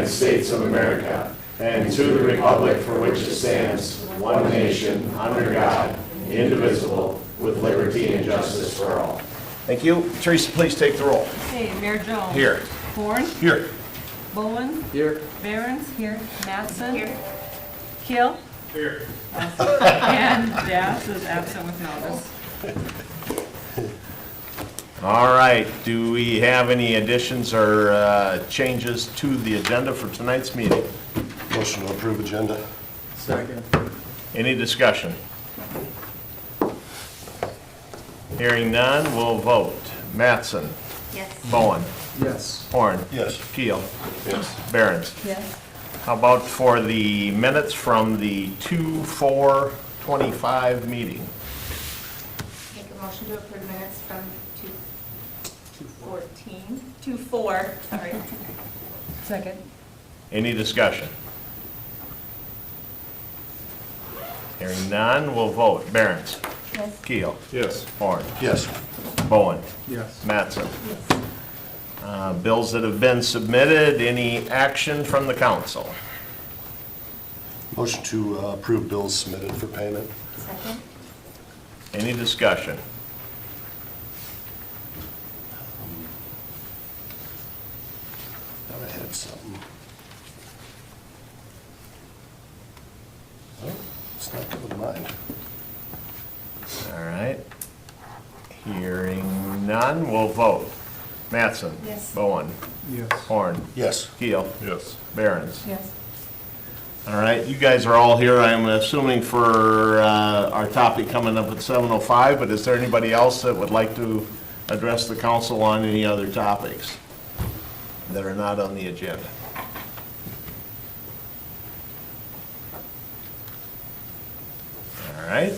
United States of America and to the republic for which it stands, one nation, under God, indivisible, with liberty and justice for all. Thank you. Teresa, please take the roll. Okay, Mayor Jones. Here. Horn. Here. Bowen. Here. Behrens. Here. Mattson. Here. Keel. Here. And Das is absent with notice. All right. Do we have any additions or changes to the agenda for tonight's meeting? Motion to approve agenda. Second. Any discussion? Hearing none, we'll vote. Mattson. Yes. Bowen. Yes. Horn. Yes. Keel. Yes. Behrens. Yes. How about for the minutes from the 2/4/25 meeting? Make a motion to approve minutes from 2/4, sorry. Second. Any discussion? Hearing none, we'll vote. Behrens. Yes. Keel. Yes. Horn. Yes. Bowen. Yes. Mattson. Yes. Bills that have been submitted, any action from the council? Motion to approve bills submitted for payment. Second. Any discussion? Thought I had something. Oh, it's not coming to mind. All right. Hearing none, we'll vote. Mattson. Yes. Bowen. Yes. Horn. Yes. Keel. Yes. Behrens. Yes. All right, you guys are all here, I'm assuming, for our topic coming up at 7:05, but is there anybody else that would like to address the council on any other topics that are not on the agenda? All right.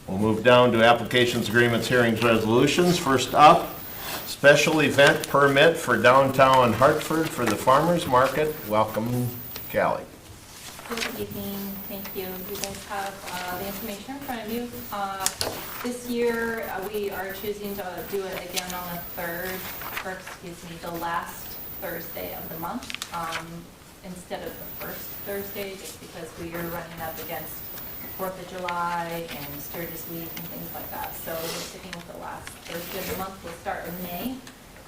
We'll move down to applications, agreements, hearings, resolutions. First up, special event permit for downtown Hartford for the farmers market. Welcome, Callie. Good evening, thank you. You guys have the information in front of you. This year, we are choosing to do it again on the last Thursday of the month, instead of the first Thursday, just because we are running up against 4th of July and Sturgis Week and things like that. So we're sticking with the last Thursday of the month. We'll start in May,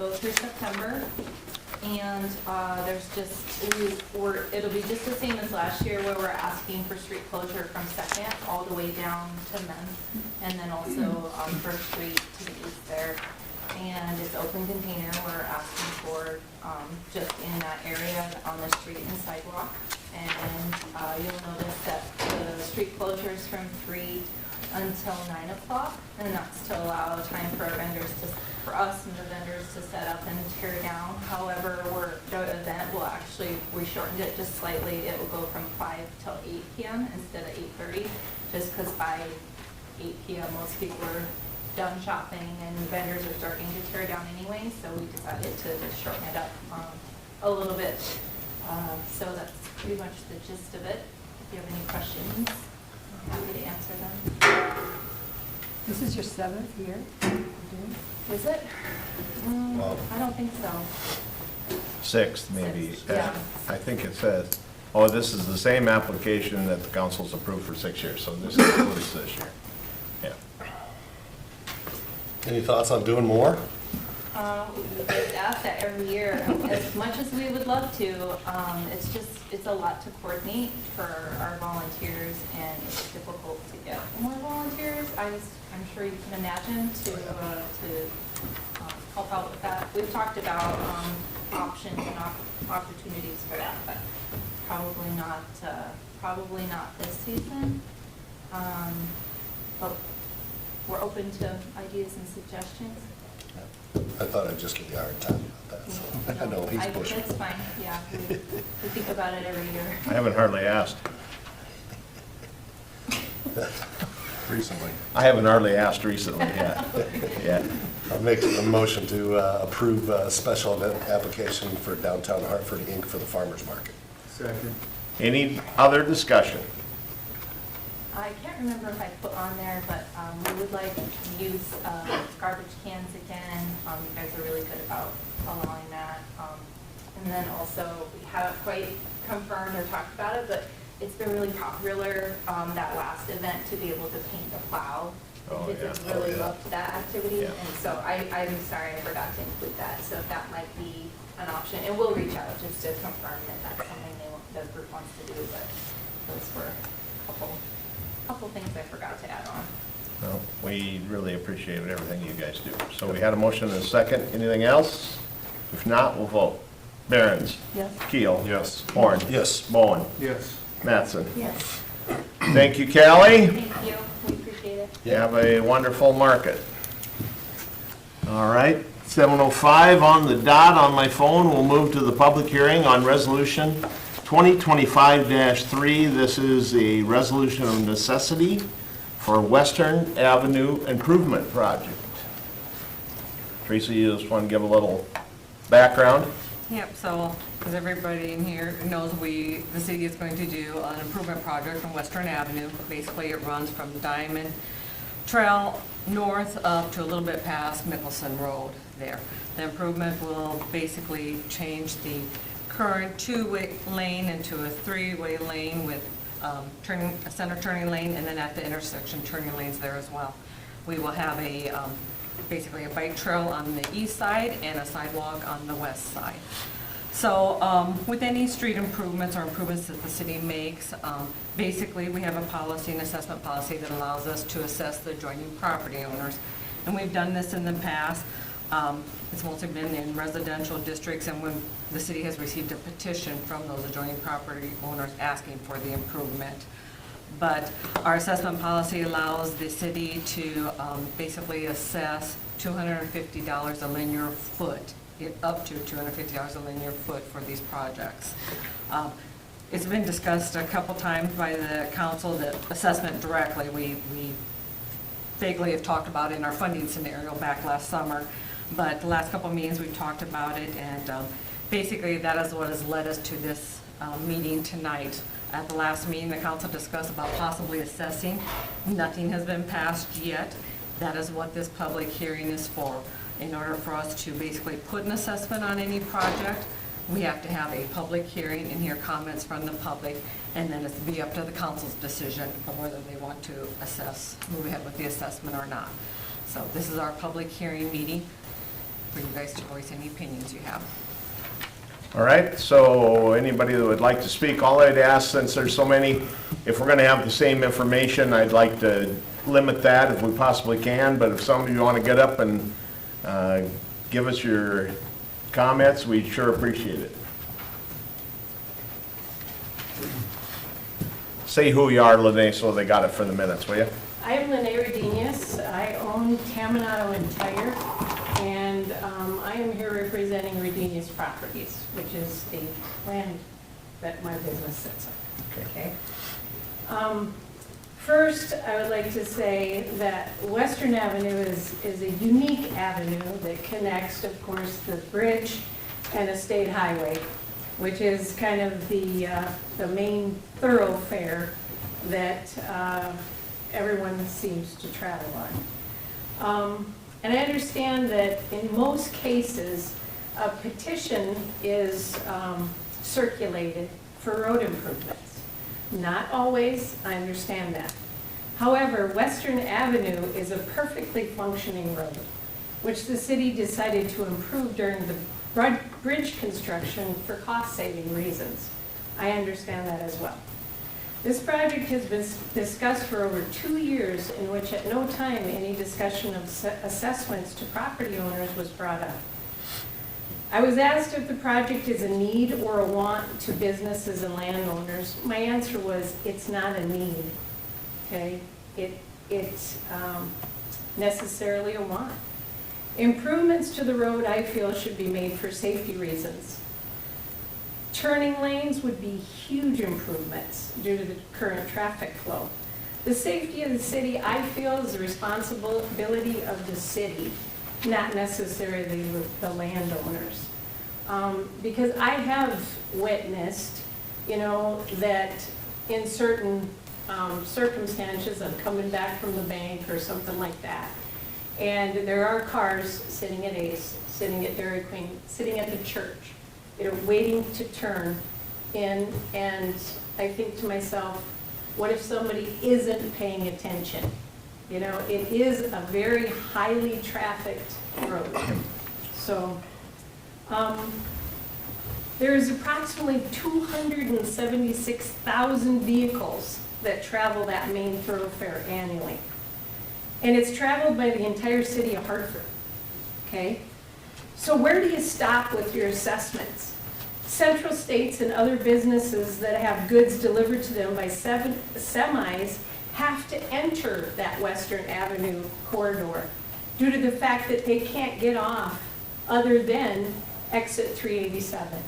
go through September. And there's just, it'll be just the same as last year, where we're asking for street closure from Second all the way down to Men's, and then also on First Street to the east there. And it's open container, we're asking for just in that area on the street and sidewalk. And you'll notice that the street closure is from 3 until 9 o'clock, and that's to allow time for our vendors for us and the vendors to set up and tear down. However, the event will actually, we shortened it just slightly. It will go from 5 till 8 p.m. instead of 8:30, just because by 8 p.m. most people are done shopping and vendors are starting to tear down anyway. So we decided to just shorten it up a little bit. So that's pretty much the gist of it. If you have any questions, I'm happy to answer them. This is your 7th year? Is it? Wow. I don't think so. 6th, maybe. Yeah. I think it says, oh, this is the same application that the council's approved for 6 years, so this is this year. Yeah. Any thoughts on doing more? We get asked that every year. As much as we would love to, it's a lot to coordinate for our volunteers, and it's difficult to get more volunteers. I'm sure you can imagine to help out with that. We've talked about options and opportunities for that, but probably not this season. But we're open to ideas and suggestions. I thought I'd just give you a hard time about that, so I know he's pushing. It's fine, yeah. We think about it every year. I haven't hardly asked. Recently. I haven't hardly asked recently, yeah. I'll make a motion to approve a special event application for downtown Hartford, Inc. for the farmers market. Second. Any other discussion? I can't remember if I put on there, but we would like to use garbage cans again. You guys are really good about allowing that. And And then also, we haven't quite confirmed or talked about it, but it's been really popular, that last event, to be able to paint the plow. Oh, Kids yeah. have really Oh, yeah. loved that activity, Yeah. and so I'm sorry I forgot to include that, so that might be an option. And we'll reach out just to confirm that that's something the group wants to do, but those were a couple things I forgot to add on. Well, we really appreciate everything you guys do. So we had a motion and a second. Anything else? If not, we'll vote. Behrens. Yes. Keel. Yes. Horn. Yes. Bowen. Yes. Mattson. Yes. Thank you, Callie. Thank you, we appreciate it. You have a wonderful market. All right, 7:05 on the dot on my phone. We'll move to the public hearing on Resolution 2025-3. This is a resolution of necessity for Western Avenue Improvement Project. Teresa, you just want to give a little background? Yep, so, as everybody in here knows, the city is going to do an improvement project on Western Avenue. Basically, it runs from Diamond Trail north up to a little bit past Mickelson Road there. The improvement will basically change the current two-way lane into a three-way lane with a center turning lane, and then at the intersection, turning lanes there as well. We will have basically a bike trail on the east side and a sidewalk on the west side. So with any street improvements or improvements that the city makes, basically we have a policy, an assessment policy that allows us to assess the adjoining property owners. And we've done this in the past. It's mostly been in residential districts, and when the city has received a petition from those adjoining property owners asking for the improvement. But our assessment policy allows the city to basically assess $250 a linear foot, up to $250 a linear foot for these projects. It's been discussed a couple times by the council, that assessment directly, we vaguely have talked about in our funding scenario back last summer, but the last couple of meetings we've talked about it, and basically that is what has led us to this meeting tonight. At the last meeting, the council discussed about possibly assessing. Nothing has been passed yet. That is what this public hearing is for. In order for us to basically put an assessment on any project, we have to have a public hearing and hear comments from the public, and then it's be up to the council's decision of whether they want to move ahead with the assessment or not. So this is our public hearing meeting for you guys to voice any opinions you have. All right, so anybody that would like to speak, all I'd ask, since there's so many, if we're going to have the same information, I'd like to limit that if we possibly can, but if some of you want to get up and give us your comments, we'd sure appreciate it. Say who you are, Lene, so they got it for the minutes, will you? I am Lene Rodinius. I own Taminato and Tire, and I am here representing Rodinius Properties, which is the land that my business sits on. Okay. First, I would like to say that Western Avenue is a unique avenue that connects, of course, the bridge and a state highway, which is kind of the main thoroughfare that everyone seems to travel on. And I understand that in most cases, a petition is circulated for road improvements. Not always, I understand that. However, Western Avenue is a perfectly functioning road, which the city decided to improve during the bridge construction for cost-saving reasons. I understand that as well. This project has been discussed for over 2 years, in which at no time any discussion of assessments to property owners was brought up. I was asked if the project is a need or a want to businesses and landowners. My answer was, it's not a need, okay? It's necessarily a want. Improvements to the road, I feel, should be made for safety reasons. Turning lanes would be huge improvements due to the current traffic flow. The safety of the city, I feel, is the responsibility of the city, not necessarily the landowners. Because I have witnessed, that in certain circumstances, I'm coming back from the bank or something like that, and there are cars sitting at Ace, sitting at Dairy Queen, sitting at the church. waiting to turn in, and I think to myself, what if somebody isn't paying attention? It is a very highly trafficked road. So, there's approximately 276,000 vehicles that travel that main thoroughfare annually. And it's traveled by the entire city of Hartford, okay? So where do you stop with your assessments? Central States and other businesses that have goods delivered to them by semis have to enter that Western Avenue corridor due to the fact that they can't get off other than exit 387,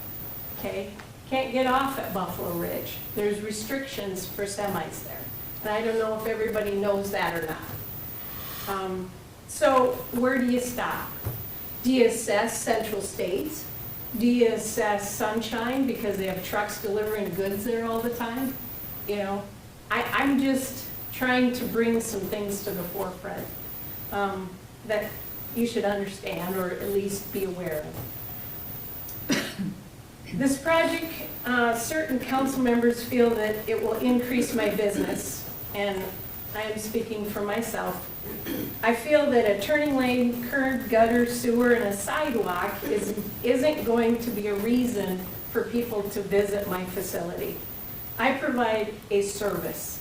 okay? Can't get off at Buffalo Ridge. There's restrictions for semis there. And I don't know if everybody knows that or not. So where do you stop? Do you assess Central States? Do you assess Sunshine because they have trucks delivering goods there all the time? I'm just trying to bring some things to the forefront that you should understand or at least be aware of. This project, certain council members feel that it will increase my business, and I am speaking for myself. I feel that a turning lane, curb, gutter, sewer, and a sidewalk isn't going to be a reason for people to visit my facility. I provide a service,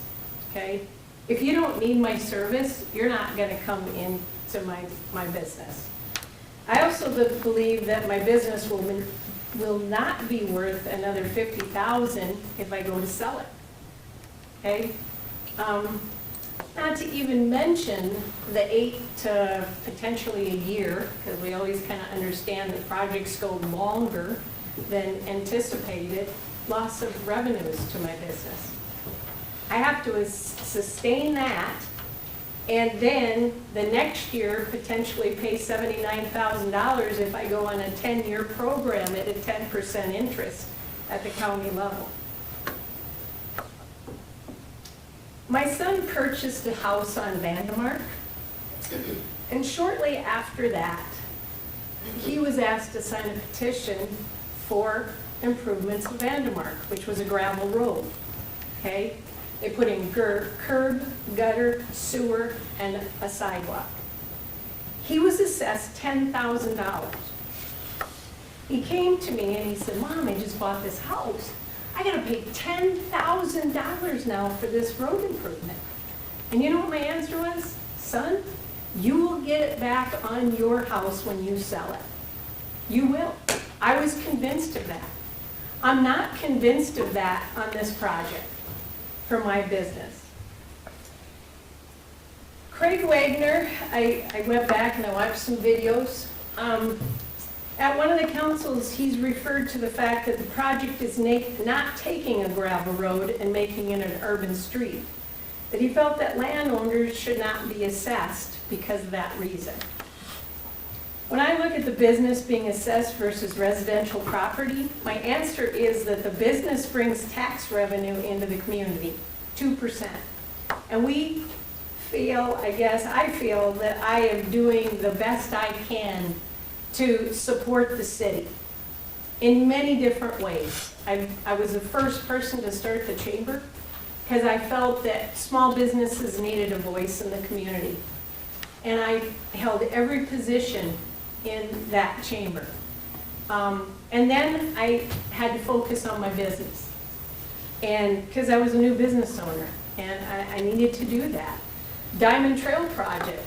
okay? If you don't need my service, you're not gonna come into my business. I also believe that my business will not be worth another $50,000 if I go to sell it, okay? Not to even mention the 8 to potentially a year, because we always kind of understand that projects go longer than anticipated, loss of revenues to my business. I have to sustain that, and then the next year potentially pay $79,000 if I go on a 10-year program at a 10% interest at the county level. My son purchased a house on Vandemark, and shortly after that, he was asked to sign a petition for improvements of Vandemark, which was a gravel road, okay? They put in curb, gutter, sewer, and a sidewalk. He was assessed $10,000. He came to me and he said, "Mom, I just bought this house. I gotta pay $10,000 now for this road improvement." And you know what my answer was? "Son, you will get it back on your house when you sell it. You will." I was convinced of that. I'm not convinced of that on this project for my business. Craig Wagner, I went back and I watched some videos. At one of the councils, he's referred to the fact that the project is not taking a gravel road and making it an urban street. That he felt that landowners should not be assessed because of that reason. When I look at the business being assessed versus residential property, my answer is that the business brings tax revenue into the community, 2%. And I feel that I am doing the best I can to support the city in many different ways. I was the first person to start the chamber because I felt that small businesses needed a voice in the community. And I held every position in that chamber. And then I had to focus on my business. And because I was a new business owner and I needed to do that. Diamond Trail Project.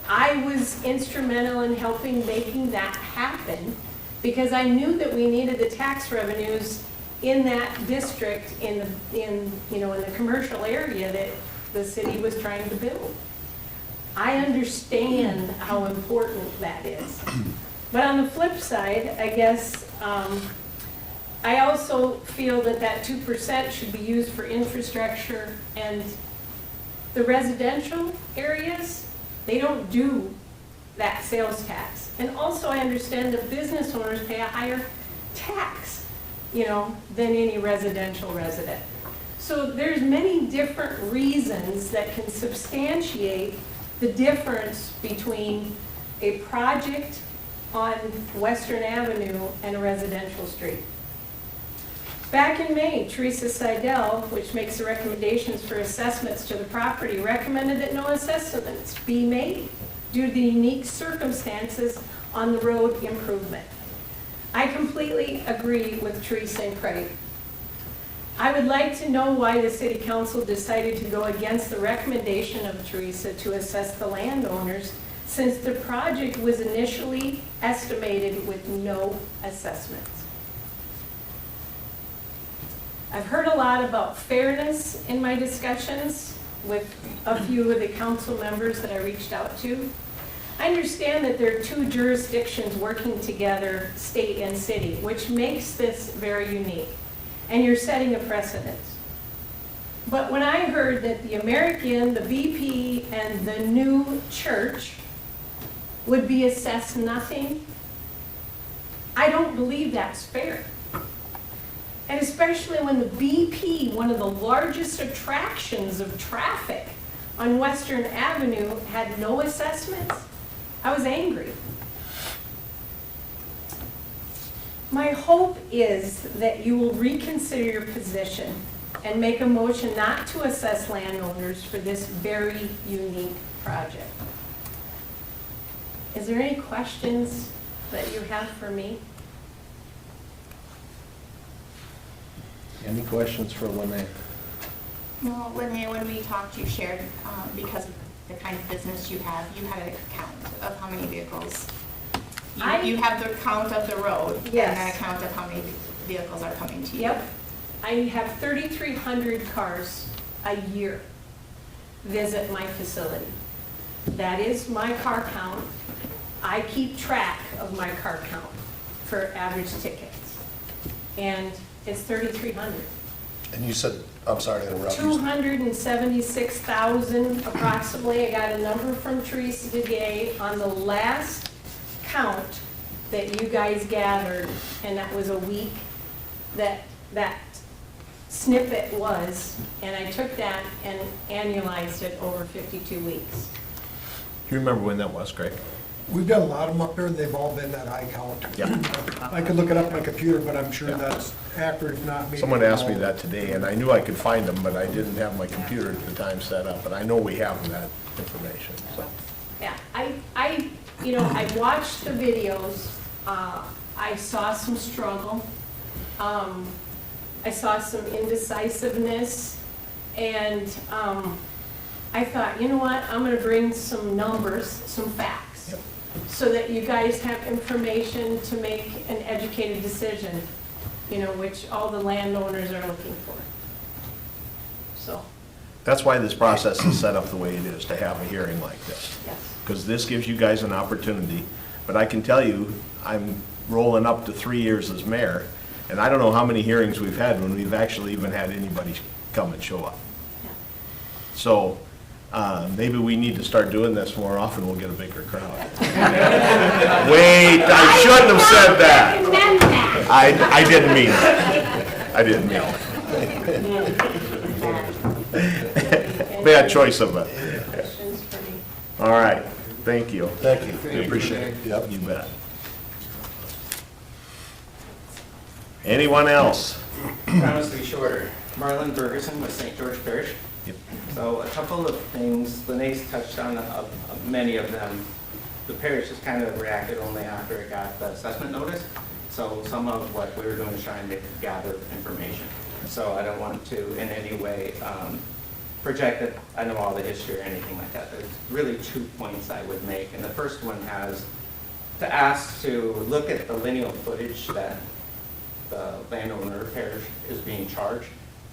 I was instrumental in helping making that happen because I knew that we needed the tax revenues in that district in the commercial area that the city was trying to build. I understand how important that is. But on the flip side, I guess, I also feel that 2% should be used for infrastructure, and the residential areas, they don't do that sales tax. And also I understand that business owners pay a higher tax, than any residential resident. So there's many different reasons that can substantiate the difference between a project on Western Avenue and a residential street. Back in May, Teresa Seidel, which makes the recommendations for assessments to the property, recommended that no assessments be made due to the unique circumstances on the road improvement. I completely agree with Teresa and Craig. I would like to know why the city council decided to go against the recommendation of Teresa to assess the landowners, since the project was initially estimated with no assessments. I've heard a lot about fairness in my discussions with a few of the council members that I reached out to. I understand that there are two jurisdictions working together, state and city, which makes this very unique. And you're setting a precedent. But when I heard that the American, the BP, and the new church would be assessed nothing, I don't believe that's fair. And especially when the BP, one of the largest attractions of traffic on Western Avenue, had no assessments, I was angry. My hope is that you will reconsider your position and make a motion not to assess landowners for this very unique project. Is there any questions that you have for me? Any questions for Lynette? Well, when we talked, you shared, because of the kind of business you had a count of how many vehicles. You have the count of the road. Yes. And then a count of how many vehicles are coming to you. Yep. I have 3,300 cars a year visit my facility. That is my car count. I keep track of my car count for average tickets. And it's 3,300. And you said, I'm sorry to interrupt you. 276,000 approximately. I got a number from Teresa today on the last count that you guys gathered, and that was a week that snippet was, and I took that and annualized it over 52 weeks. Do you remember when that was, Greg? We've got a lot of them up there, and they've all been that high count. Yeah. I could look it up on my computer, but I'm sure that's accurate, if not maybe. Someone asked me that today, and I knew I could find them, but I didn't have my computer at the time set up, but I know we have that information, so. Yeah, I watched the videos. I saw some struggle. I saw some indecisiveness, and I thought, you know what, I'm gonna bring some numbers, some facts, so that you guys have information to make an educated decision, which all the landowners are looking for. So, That's why this process is set up the way it is, to have a hearing like this. yes. Because this gives you guys an opportunity. But I can tell you, I'm rolling up to 3 years as mayor, and I don't know how many hearings we've had when we've actually even had anybody come and show up. So maybe we need to start doing this more often, we'll get a bigger crowd. Wait, I shouldn't have said that. I didn't mean it. I didn't mean it. Bad choice of it. Questions for me? All right, thank you. Thank you, we appreciate it. Yep. You bet. Anyone else? Promise to be shorter. Marlon Bergerson with St. George Parish. Yep. So a couple of things, Lene's touched on many of them. The parish has kind of reacted only after it got the assessment notice. So some of what we were doing is trying to gather information. So I don't want to in any way project that I know all the history or anything like that. There's really 2 points I would make. And the first one has to ask to look at the lineal footage that the landowner parish is being charged,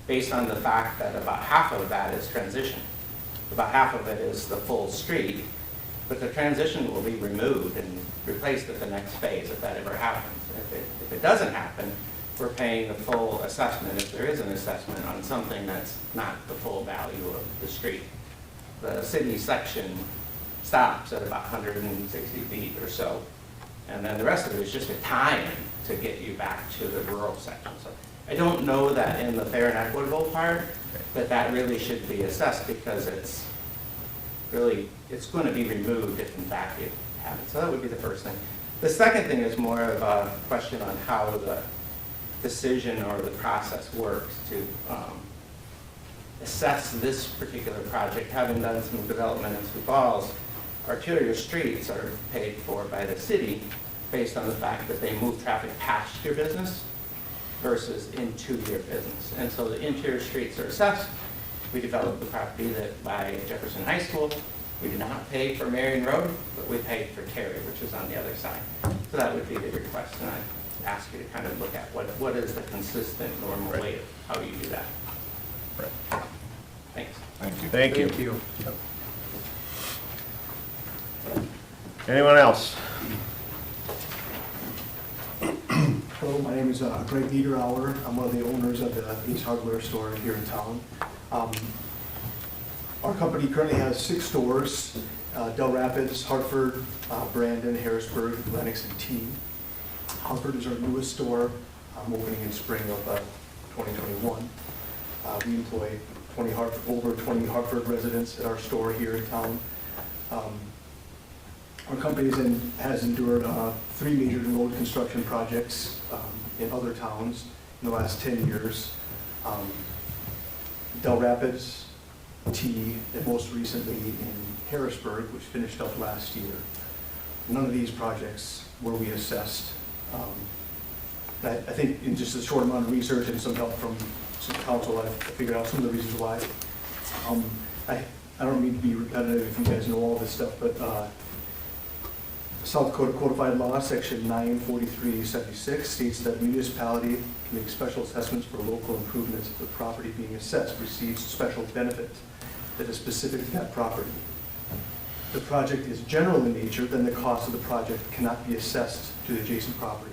based on the fact that about half of that is transition. About half of it is the full street, but the transition will be removed and replaced at the next phase if that ever happens. If it doesn't happen, we're paying the full assessment, if there is an assessment, on something that's not the full value of the street. The city section stops at about 160 feet or so, and then the rest of it is just a tie-in to get you back to the rural section. So I don't know that in the fair and equitable part that really should be assessed, because it's going to be removed if in fact it happens. So that would be the first thing. The second thing is more of a question on how the decision or the process works to assess this particular project. Having done some development in Sioux Falls, arterial streets are paid for by the city based on the fact that they move traffic past your business versus into your business. And so the interior streets are assessed. We developed the property that by Jefferson High School. We did not pay for Marion Road, but we paid for Terry, which is on the other side. So that would be the request, and I'd ask you to kind of look at what is the consistent, normal way of how you do that. Right. Thanks. Thank you. Thank you. Anyone else? Hello, my name is Greg Niederauer. I'm one of the owners of the Ace Hardware store here in town. Our company currently has 6 stores, Del Rapids, Hartford, Brandon, Harrisburg, Lenox, and T. Hartford is our newest store, opening in spring of 2021. We employ over 20 Hartford residents at our store here in town. Our company has endured 3 major road construction projects in other towns in the last 10 years. Del Rapids, T, and most recently in Harrisburg, which finished up last year. None of these projects were we assessed. I think in just a short amount of research and some help from some counsel, I figured out some of the reasons why. I don't mean to be repetitive if you guys know all this stuff, but South Dakota Codified Law, Section 94376 states that municipality can make special assessments for local improvements if the property being assessed receives special benefit that is specific to that property. If the project is general in nature, then the cost of the project cannot be assessed to the adjacent property.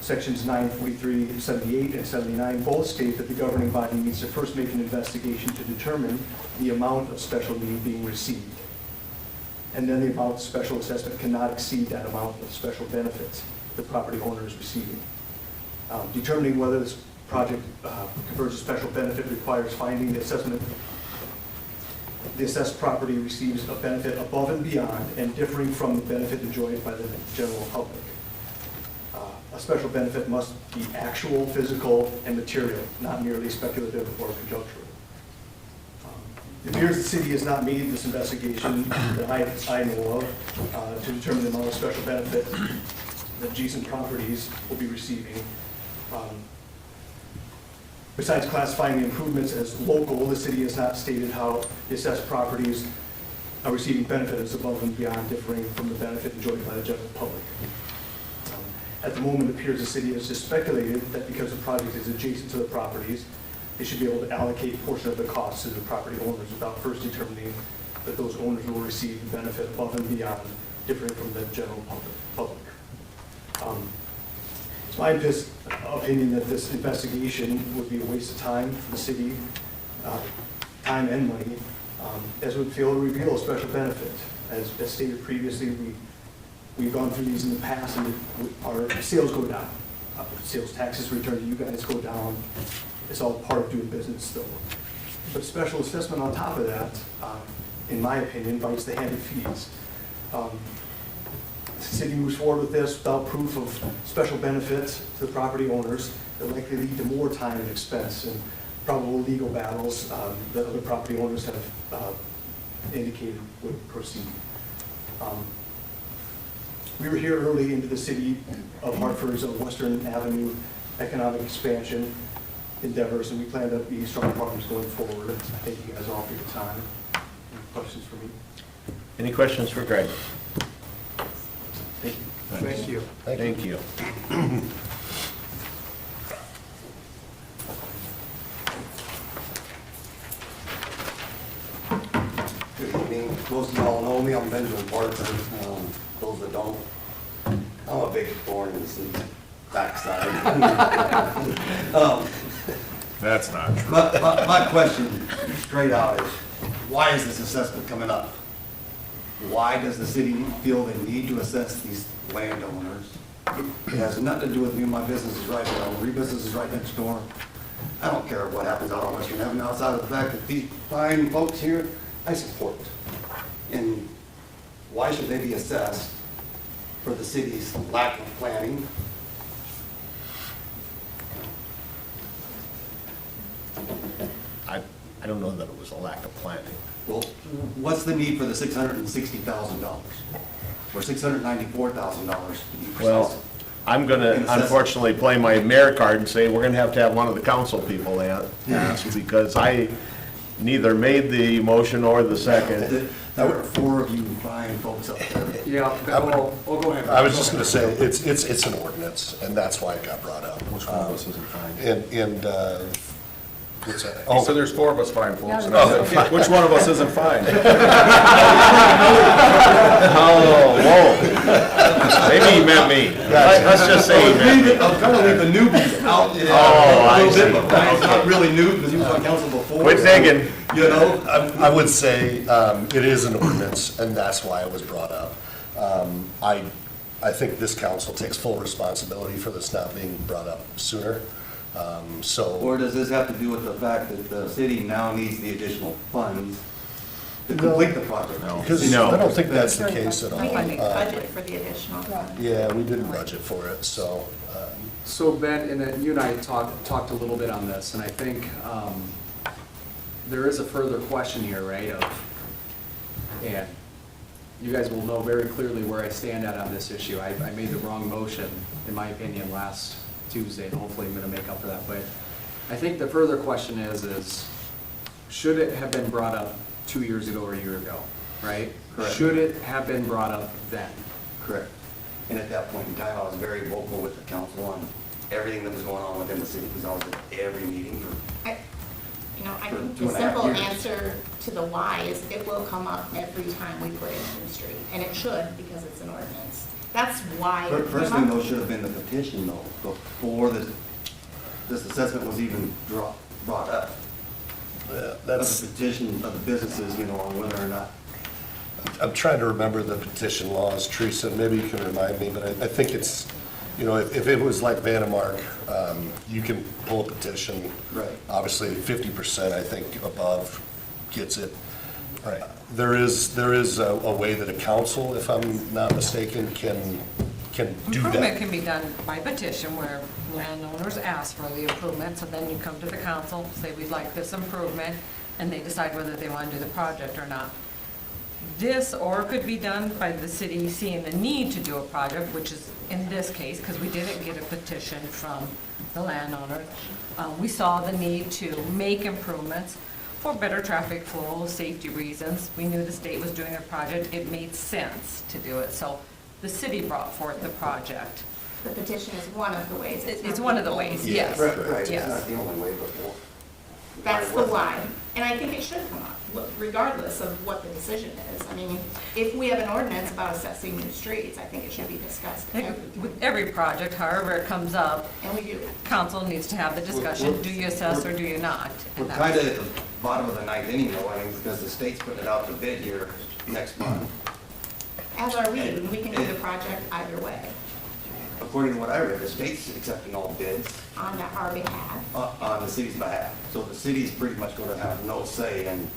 Sections 943, 78, and 79 both state that the governing body needs to first make an investigation to determine the amount of special need being received. And then the amount of special assessment cannot exceed that amount of special benefits the property owner is receiving. Determining whether this project confers a special benefit requires finding the assessed property receives a benefit above and beyond and differing from the benefit enjoyed by the general public. A special benefit must be actual, physical, and material, not merely speculative or conjunctural. It appears the city has not made this investigation that I know of to determine the amount of special benefit that adjacent properties will be receiving. Besides classifying the improvements as local, the city has not stated how the assessed properties are receiving benefit as above and beyond, differing from the benefit enjoyed by the general public. At the moment, it appears the city has just speculated that because the project is adjacent to the properties, they should be able to allocate a portion of the costs to the property owners without first determining that those owners will receive the benefit above and beyond, differing from the general public. It's my opinion that this investigation would be a waste of time for the city, time and money, as it would fail to reveal a special benefit. As stated previously, we've gone through these in the past, and our sales go down. Sales taxes returned to you guys go down. It's all part of doing business still. But special assessment on top of that, in my opinion, bites the hand of fees. The city moves forward with this without proof of special benefits to the property owners that likely lead to more time and expense and probable legal battles that other property owners have indicated would proceed. We were here early into the city of Hartford's Western Avenue economic expansion endeavors, and we plan to be strong partners going forward. Thank you guys all for your time. Any questions for me? Any questions for Greg? Thank you. Thank you. Thank you. Good evening. Most of you all know me. I'm Benjamin Parker. Those that don't, I'm a big thorn in the city's backside. That's not true. My question straight out is, why is this assessment coming up? Why does the city feel the need to assess these landowners? It has nothing to do with me. My business is right there. My business is right next door. I don't care what happens out on Western Avenue outside of the fact that these fine folks here, I support. And why should they be assessed for the city's lack of planning? I don't know that it was a lack of planning. Well, what's the need for the $660,000? Or $694,000 to be precise? Well, I'm going to unfortunately play my mayor card and say we're going to have one of the council people ask, because I neither made the motion or the second. There were 4 of you fine folks up there. Yeah, well, go ahead. I was just gonna say, it's an ordinance, and that's why it got brought up. Which one of us isn't fine? And, what's that? So there's 4 of us fine, folks. Yeah. Which one of us isn't fine? Oh, whoa. Maybe he meant me. Let's just say he meant me. I'm trying to leave the newbies out Oh, I a little bit, see. but Brian's not really new because he was on council before. Quit so, digging. You know, I would say it is an ordinance, and that's why it was brought up. I think this council takes full responsibility for this not being brought up sooner. So, or does this have to do with the fact that the city now needs the additional funds to complete the project? because No. I don't think that's the case at all. We didn't budget for the additional funds. Yeah, we didn't budget for it, so, So Ben, and then you and I talked a little bit on this, and I think there is a further question here, right, and you guys will know very clearly where I stand on this issue. I made the wrong motion, in my opinion, last Tuesday, and hopefully I'm gonna make up for that, but I think the further question is, should it have been brought up 2 years ago or a year ago, right? Correct. Should it have been brought up then? Correct. And at that point in time, I was very vocal with the council on everything that was going on within the city, because I was at every meeting for I For think 2.5 the simple years. answer to the why is it will come up every time we put in a new street, and it should because it's an ordinance. That's why it First came thing up. though should have been the petition though, before this assessment was even brought up. yeah, That's that's, the petition of the businesses, you know, on whether or not. I'm trying to remember the petition laws, Teresa, maybe you can remind me, but I think it's, you know, if it was like Vandemark, you can pull a petition. Right. Obviously, 50%, I think, above gets it. Right. There is a way that a council, if I'm not mistaken, can do Improvement that. can be done by petition where landowners ask for the improvement, so then you come to the council, say we'd like this improvement, and they decide whether they want to do the project or not. This, or it could be done by the city seeing the need to do a project, which is in this case, because we didn't get a petition from the landowner. We saw the need to make improvements for better traffic flow, safety reasons. We knew the state was doing a project. It made sense to do it. So the city brought forth the project. The petition is one of the ways. It's one of the ways, yes. Right, it's Yes. not the only way, but well. That's the why. And I think it should come up, regardless of what the decision is. I mean, if we have an ordinance about assessing new streets, I think it should be discussed. I think with every project, however it comes up, And we do. council needs to have the discussion, do you assess or do you not? We're And kind that's- of at the bottom of the ninth inning though, I think, because the state's putting it out to bid here next month. As are we, and we can do the project either way, According to what I read, the state's accepting all bids on our behalf. on the city's behalf. So the city's pretty much going to have no say in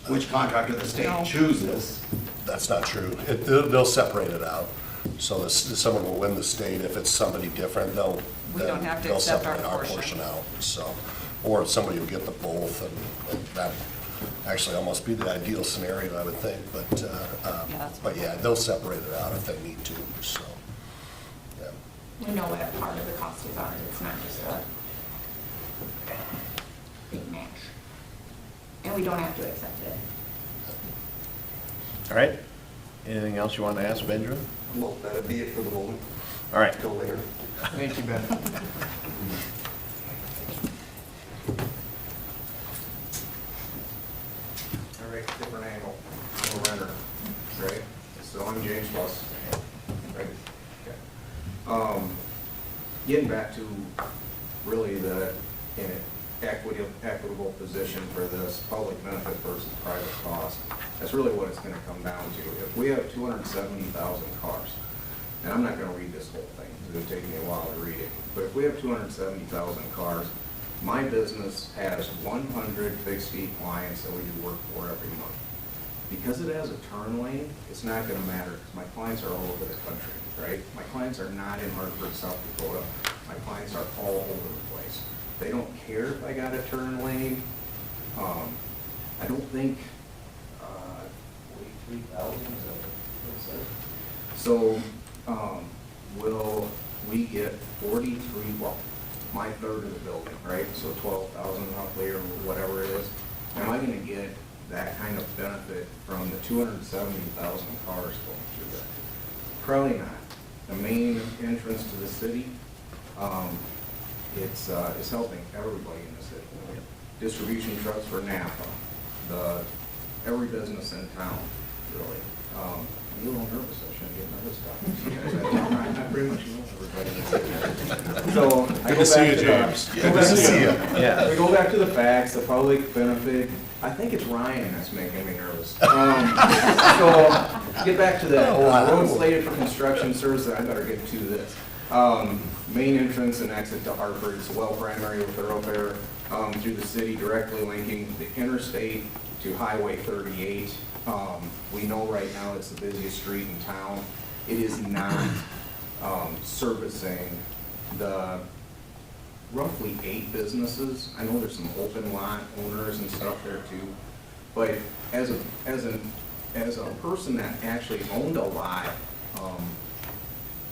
which contractor the No. state chooses. That's not true. They'll separate it out. So someone will win the state. If it's somebody different, We don't have to they'll accept our separate our portion. portion out. So, or somebody will get the both, and that actually almost be the ideal scenario, I would think. But yeah, they'll separate it out if they need to, so, yeah. We know what a part of the costs are. It's not just a big match. And we don't have to accept it. All right. Anything else you want to ask, Benjamin? Well, that'd be it for the moment, All right. till later. Thank you, Ben. All right, different angle. I'm a renter, right? So I'm James Plus, right? Okay. Getting back to really the equitable position for this public benefit versus private cost, that's really what it's gonna come down to. If we have 270,000 cars, and I'm not gonna read this whole thing, it's gonna take me a while to read it, but if we have 270,000 cars, my business has 100 fixed fee clients that we do work for every month. Because it has a turn lane, it's not gonna matter, because my clients are all over the country. right? My clients are not in Hartford, South Dakota. My clients are all over the place. They don't care if I got a turn lane. I don't think, 43,000, is that what it said? So, will we get 43, well, my third of the building, right? So 12,000 roughly, or whatever it is. Am I gonna get that kind of benefit from the 270,000 cars going through there? Probably not. The main entrance to the city, it's helping everybody in the city. Distribution trucks for Napa, every business in town, really. I'm a little nervous, I shouldn't get nervous talking. I pretty much know everybody in the city. So, I go Good to see back you, to James. the- Good to see you. Yeah. We go back to the facts, the public benefit. I think it's Ryan that's making me nervous. So, get back to that. Road slated for construction services, I better get to this. Main entrance and exit to Hartford, it's a well-primary thoroughfare through the city, directly linking the interstate to Highway 38. We know right now it's the busiest street in town. It is not servicing the roughly 8 businesses. I know there's some open lot owners and stuff there too. But as a person that actually owned a lot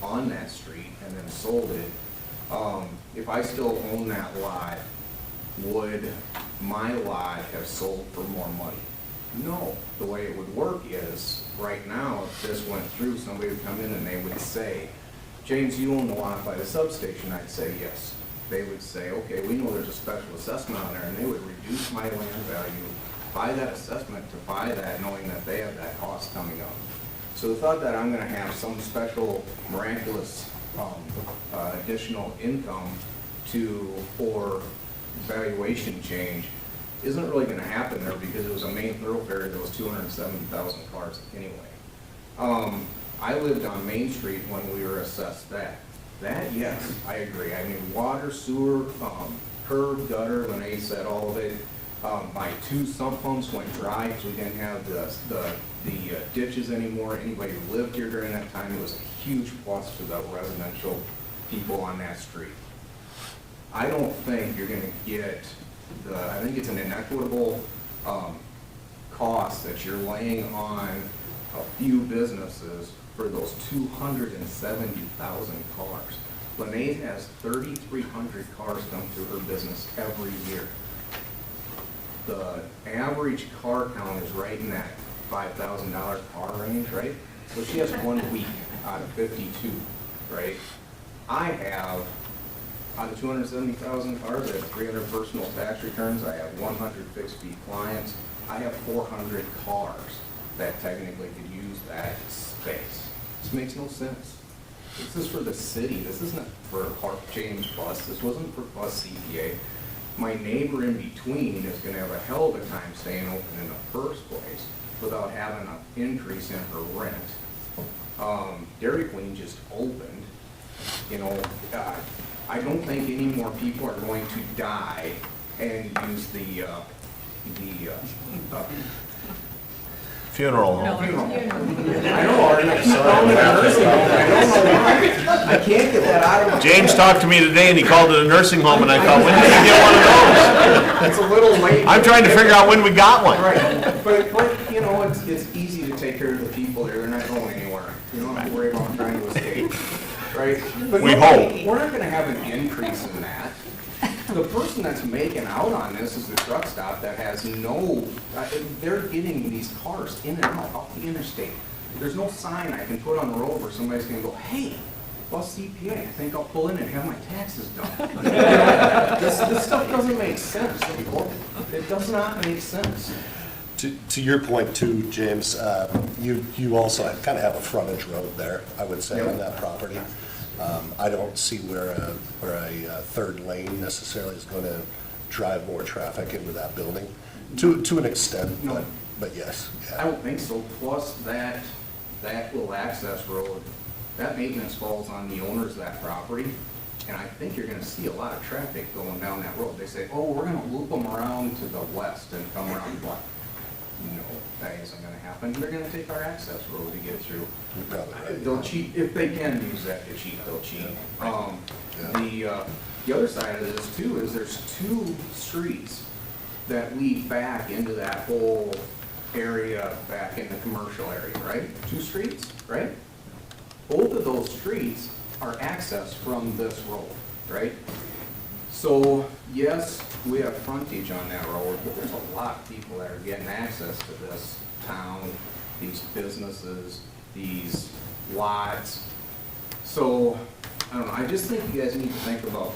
on that street and then sold it, if I still own that lot, would my lot have sold for more money? No. The way it would work is, right now, if this went through, somebody would come in and they would say, James, you own the lot by the substation. I'd say yes. They would say, okay, we know there's a special assessment on there, and they would reduce my land value by that assessment to buy that, knowing that they have that cost coming up. So the thought that I'm gonna have some special miraculous additional income for valuation change isn't really gonna happen there, because it was a main thoroughfare that was 270,000 cars anyway. I lived on Main Street when we were assessed that. That, yes, I agree. I mean, water, sewer, curb, gutter, when they said all of it. My 2 sump pumps went dry because we didn't have the ditches anymore. Anybody who lived here during that time, it was a huge plus for the residential people on that street. I don't think you're gonna get I think it's an inequitable cost that you're laying on a few businesses for those 270,000 cars. Lene has 3,300 cars come through her business every year. The average car count is right in that $5,000 car range, right? So she has 1 week out of 52, right? I have, out of 270,000 cars, I have 300 personal tax returns, I have 100 fixed fee clients, I have 400 cars that technically could use that space. This makes no sense. This is for the city, this isn't for James Bus, this wasn't for Bus CPA. My neighbor in between is gonna have a hell of a time staying open in the first place without having an increase in her rent. Dairy Queen just opened, you know, I don't think any more people are going to die and use the Funeral home. I know, or I keep calling it a nursing home, I don't know why. I can't get that out of my. James talked to me today and he called it a nursing home, and I thought, when did we get one of those? It's a little late. I'm trying to figure out when we got one. Right, but, you know, it's easy to take care of the people here, they're not going anywhere. You don't have to worry about trying to escape, right? But We nobody- hope. We're not gonna have an increase in that. The person that's making out on this is the truck stop that has no, they're getting these cars in and out off the interstate. There's no sign I can put on the road where somebody's gonna go, hey, Bus CPA, I think I'll pull in and have my taxes done. You know, this stuff doesn't make sense. It does not make sense. To your point too, James, you also kind of have a frontage road there, I would say, on that property. I don't see where a third lane necessarily is going to drive more traffic into that building, to an extent, No. but yes. yeah. I don't think so. Plus that little access road, that maintenance falls on the owners of that property. And I think you're gonna see a lot of traffic going down that road. They say, oh, we're gonna loop them around to the west and come around black. No, that isn't gonna happen. They're gonna take our access road to get through. You're probably right. They'll cheat, if they can use that to cheat, they'll cheat. The other side of this too is there's 2 streets that lead back into that whole area back in the commercial area, right? 2 streets, right? Both of those streets are accessed from this road, right? So, yes, we have frontage on that road, but there's a lot of people that are getting access to this town, these businesses, these lots. So, I don't know, I just think you guys need to think about,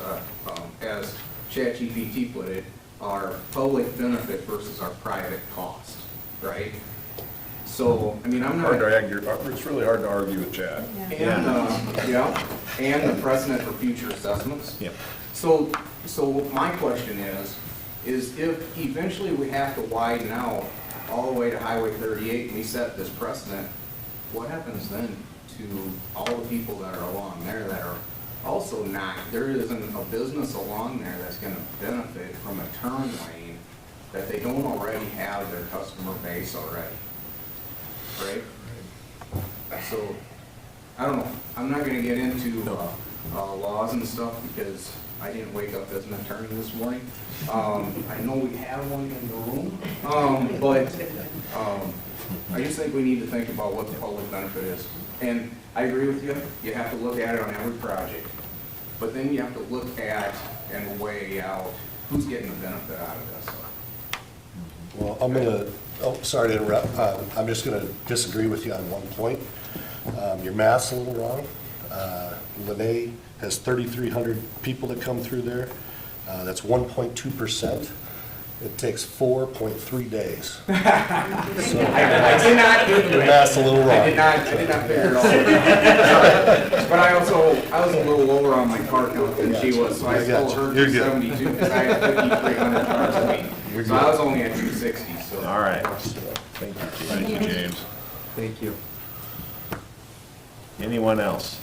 as ChatGPT put it, our public benefit versus our private cost, right? So, I mean, I'm not. It's really hard to argue with Chad. And the precedent for future assessments. Yep. So my question is if eventually we have to widen out all the way to Highway 38 and we set this precedent, what happens then to all the people that are along there that are also not, there isn't a business along there that's gonna benefit from a turn lane that they don't already have their customer base already, right? So, I don't know, I'm not gonna get into laws and stuff because I didn't wake up as an attorney this morning. I know we have one in the room, but I just think we need to think about what the public benefit is. And I agree with you, you have to look at it on every project, but then you have to look at and weigh out who's getting the benefit out of this. Well, I'm gonna, sorry to interrupt, I'm just gonna disagree with you on one point. Your math's a little wrong. Lene has 3,300 people that come through there. That's 1.2%. It takes 4.3 days. So, I did not do your math's a little wrong. I did not figure it out. But I was a little lower on my car count than she was, so I still heard 272 because I had 5,300 cars a week. So I was only at 260, so. All right. Thank you, James. Thank you. Anyone else?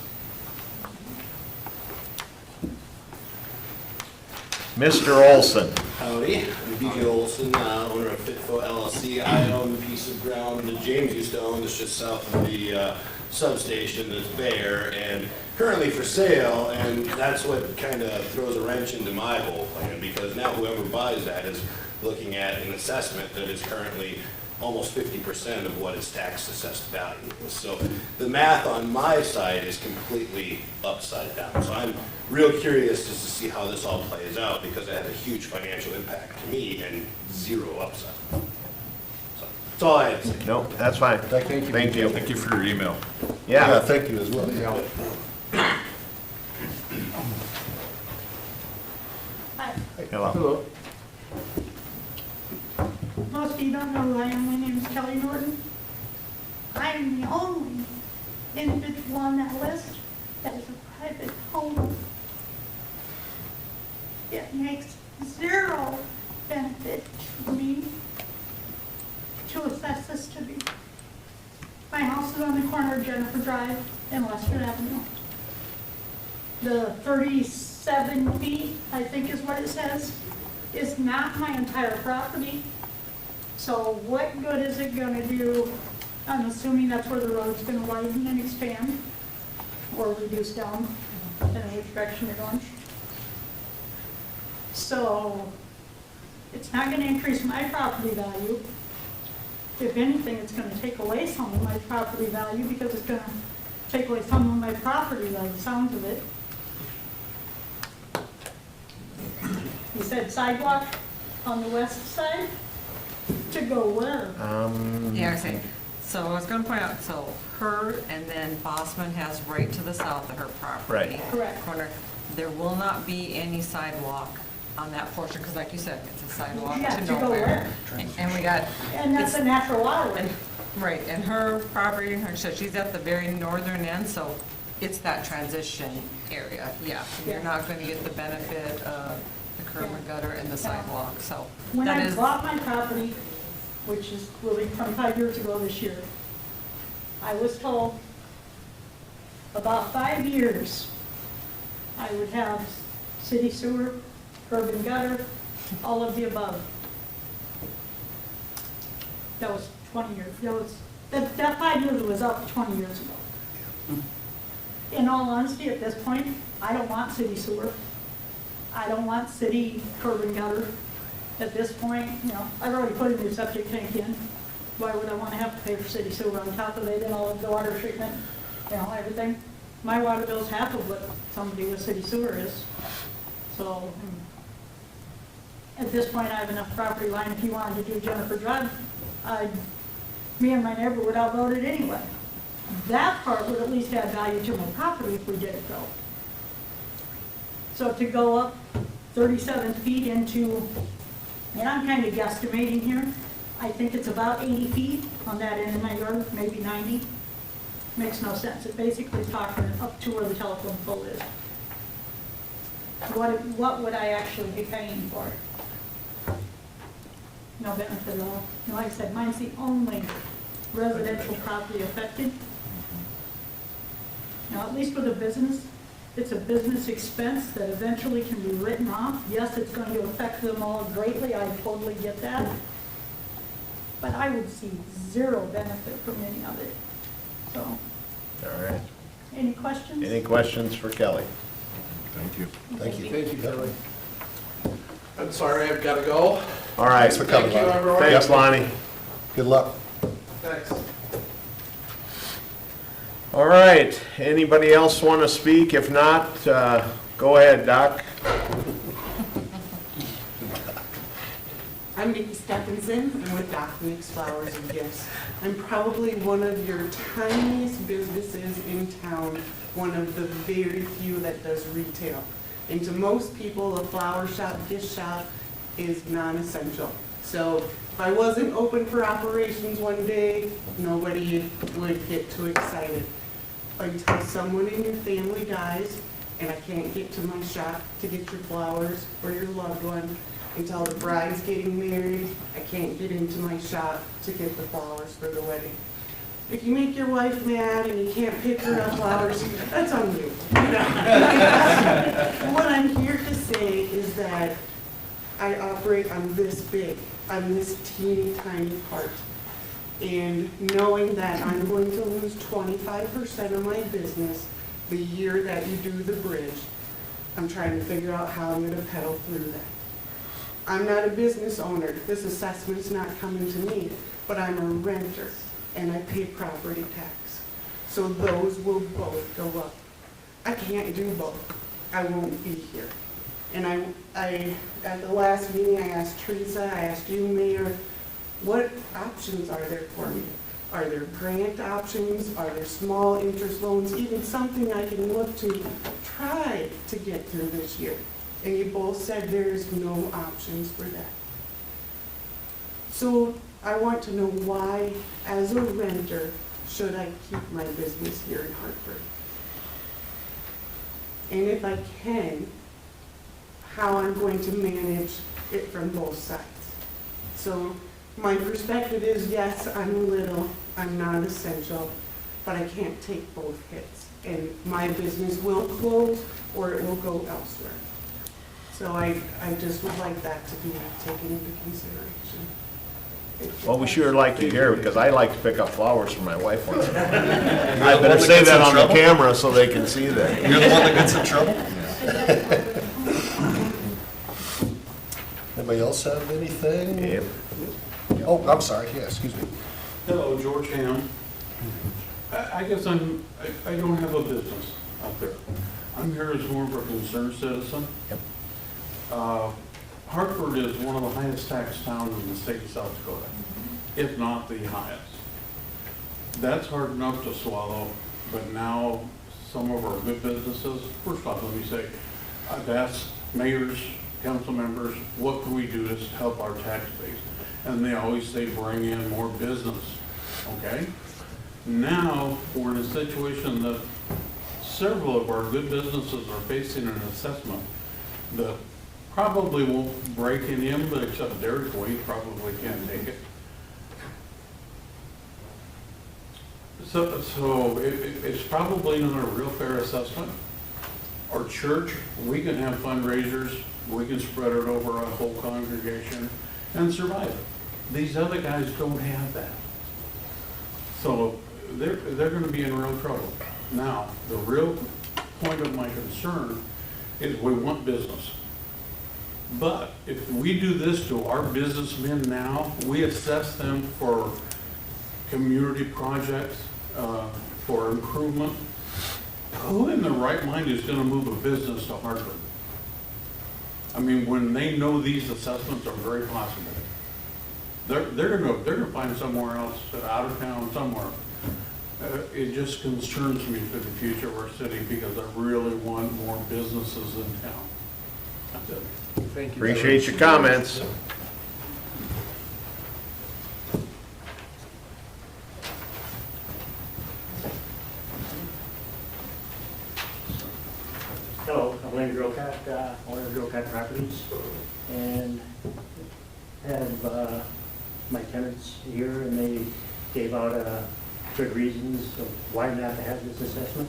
Mr. Olson. Howdy, I'm B.J. Olson, owner of Fitfo LLC. I own a piece of ground that James used to own that's just south of the substation that's bare and currently for sale, and that's what kind of throws a wrench into my whole plan, because now whoever buys that is looking at an assessment that is currently almost 50% of what its tax assessed value is. So the math on my side is completely upside down. So I'm real curious just to see how this all plays out, because it has a huge financial impact to me and zero upside. So that's all I have to say. No, that's fine. Thank you. Thank you. Thank you for your email. Yeah. Thank you as well. Hello. Most of you don't know who I am. My name is Kelly Norton. I'm the only individual on that list that is a private home. It makes zero benefit to me to assess this to me. My house is on the corner of Jennifer Drive and Western Avenue. The 37 feet, I think is what it says, is not my entire property. So what good is it going to do? I'm assuming that's where the road's going to widen and expand or reduce down, depending on which direction you're going. So it's not going to increase my property value. If anything, it's going to take away some of my property value, because it's going to take away some of my property by the sounds of it. You said sidewalk on the west side? To go where? Yeah, I see. So I was gonna point out, so her and then Bossman has right to the south of her property. Right. Correct. Corner. There will not be any sidewalk on that portion, because like you said, it's a sidewalk Yeah, to to go nowhere. where? And we got. And that's it's- a natural waterway. and- Right, and her property, so she's at the very northern end, so it's that transition area, yeah. You're not gonna get the benefit of the curb and gutter and the sidewalk, so. When that I is- bought my property, which is really from 5 years ago this year, I was told about 5 years I would have city sewer, curb and gutter, all of the above. That was 20 years, that 5 years was up 20 years ago. In all honesty, at this point, I don't want city sewer. I don't want city curb and gutter. At this point, I've already put a new septic tank in. Why would I want to have to pay for city sewer on top of it and all of the water treatment, everything? My water bill's half of what somebody with city sewer is. So, at this point, I have enough property line. If you wanted to do Jennifer Drive, me and my neighbor would outvote it anyway. That part would at least add value to my property if we did it though. So to go up 37 feet into, and I'm kind of guesstimating here, I think it's about 80 feet on that end of my yard, maybe 90. Makes no sense. It basically is talking up to where the telephone pole is. What would I actually be paying for it? No benefit at all. And like I said, mine's the only residential property affected. Now, at least with a business, it's a business expense that eventually can be written off. Yes, it's going to affect them all greatly. I totally get that. But I would see zero benefit from any of it. So. All right. Any questions? Any questions for Kelly? Thank you. Thank you. Thank you, Kelly. I'm sorry, I've got to go. All right. Thanks for coming, Thank you, Lonnie. everyone. Thanks, Lonnie. Good luck. Thanks. All right, anybody else want to speak? If not, go ahead, Doc. I'm Nikki Stephenson. I'm with Doc Mix Flowers and Gifts. I'm probably one of your tiniest businesses in town, one of the very few that does retail. And to most people, a flower shop, gift shop is non-essential. So if I wasn't open for operations one day, nobody would get too excited. Until someone in your family dies, and I can't get to my shop to get your flowers for your loved one. Until the bride's getting married, I can't get into my shop to get the flowers for the wedding. If you make your wife mad and you can't pick her up flowers, that's on you. What I'm here to say is that I operate on this big, on this teeny tiny part. And knowing that I'm going to lose 25% of my business the year that you do the bridge, I'm trying to figure out how I'm going to pedal through that. I'm not a business owner. This assessment's not coming to me, but I'm a renter and I pay property tax. So those will both go up. I can't do both. I won't be here. And I at the last meeting, I asked Teresa, I asked you, Mayor, what options are there for me? Are there grant options? Are there small interest loans? Even something I can look to try to get through this year? And you both said there's no options for that. So I want to know why, as a renter, should I keep my business here in Hartford? And if I can, how I'm going to manage it from both sides. So my perspective is, yes, I'm little, I'm non-essential, but I can't take both hits. And my business will close or it will go elsewhere. So I just would like that to be taken into consideration. Well, we sure like to hear, because I like to pick up flowers for my wife once in a while. I better say that on the camera so they can see that. You're the one that gets in trouble? Anybody else have anything? Yep. Oh, I'm sorry, yeah, excuse me. Hello, George Ham. I guess I don't have a business out there. I'm here as more of a concerned citizen. Yep. Hartford is one of the highest tax towns in the state of South Dakota, if not the highest. That's hard enough to swallow, but now some of our good businesses, first off, let me say, I've asked mayors, council members, what can we do to help our tax base? And they always say, bring in more business, okay? Now, we're in a situation that several of our good businesses are facing an assessment that probably won't break any of them, but except Dairy Queen probably can't take it. So it's probably not a real fair assessment. Our church, we can have fundraisers, we can spread it over a whole congregation and survive it. These other guys don't have that. So they're going to be in real trouble. Now, the real point of my concern is we want business. But if we do this to our businessmen now, we assess them for community projects, for improvement. Who in their right mind is gonna move a business to Hartford? I mean, when they know these assessments are very possible. They're gonna find somewhere else, out of town, somewhere. It just concerns me for the future of our city because I really want more businesses in town. That's it. Thank you. Appreciate your comments. Hello, I'm Lynn Grocott, owner of Grocott Properties, and have my tenants here, and they gave out good reasons of why not to have this assessment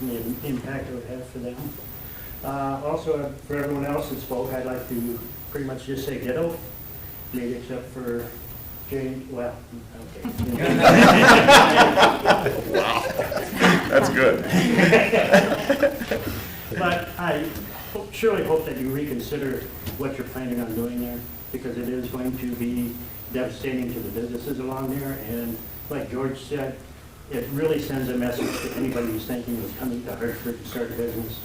and the impact it would have for them. Also, for everyone else that spoke, I'd like to pretty much just say ditto, maybe except for James, well, okay. Wow, that's good. But I surely hope that you reconsider what you're planning on doing there, because it is going to be devastating to the businesses along there. And like George said, it really sends a message to anybody who's thinking of coming to Hartford to start a business.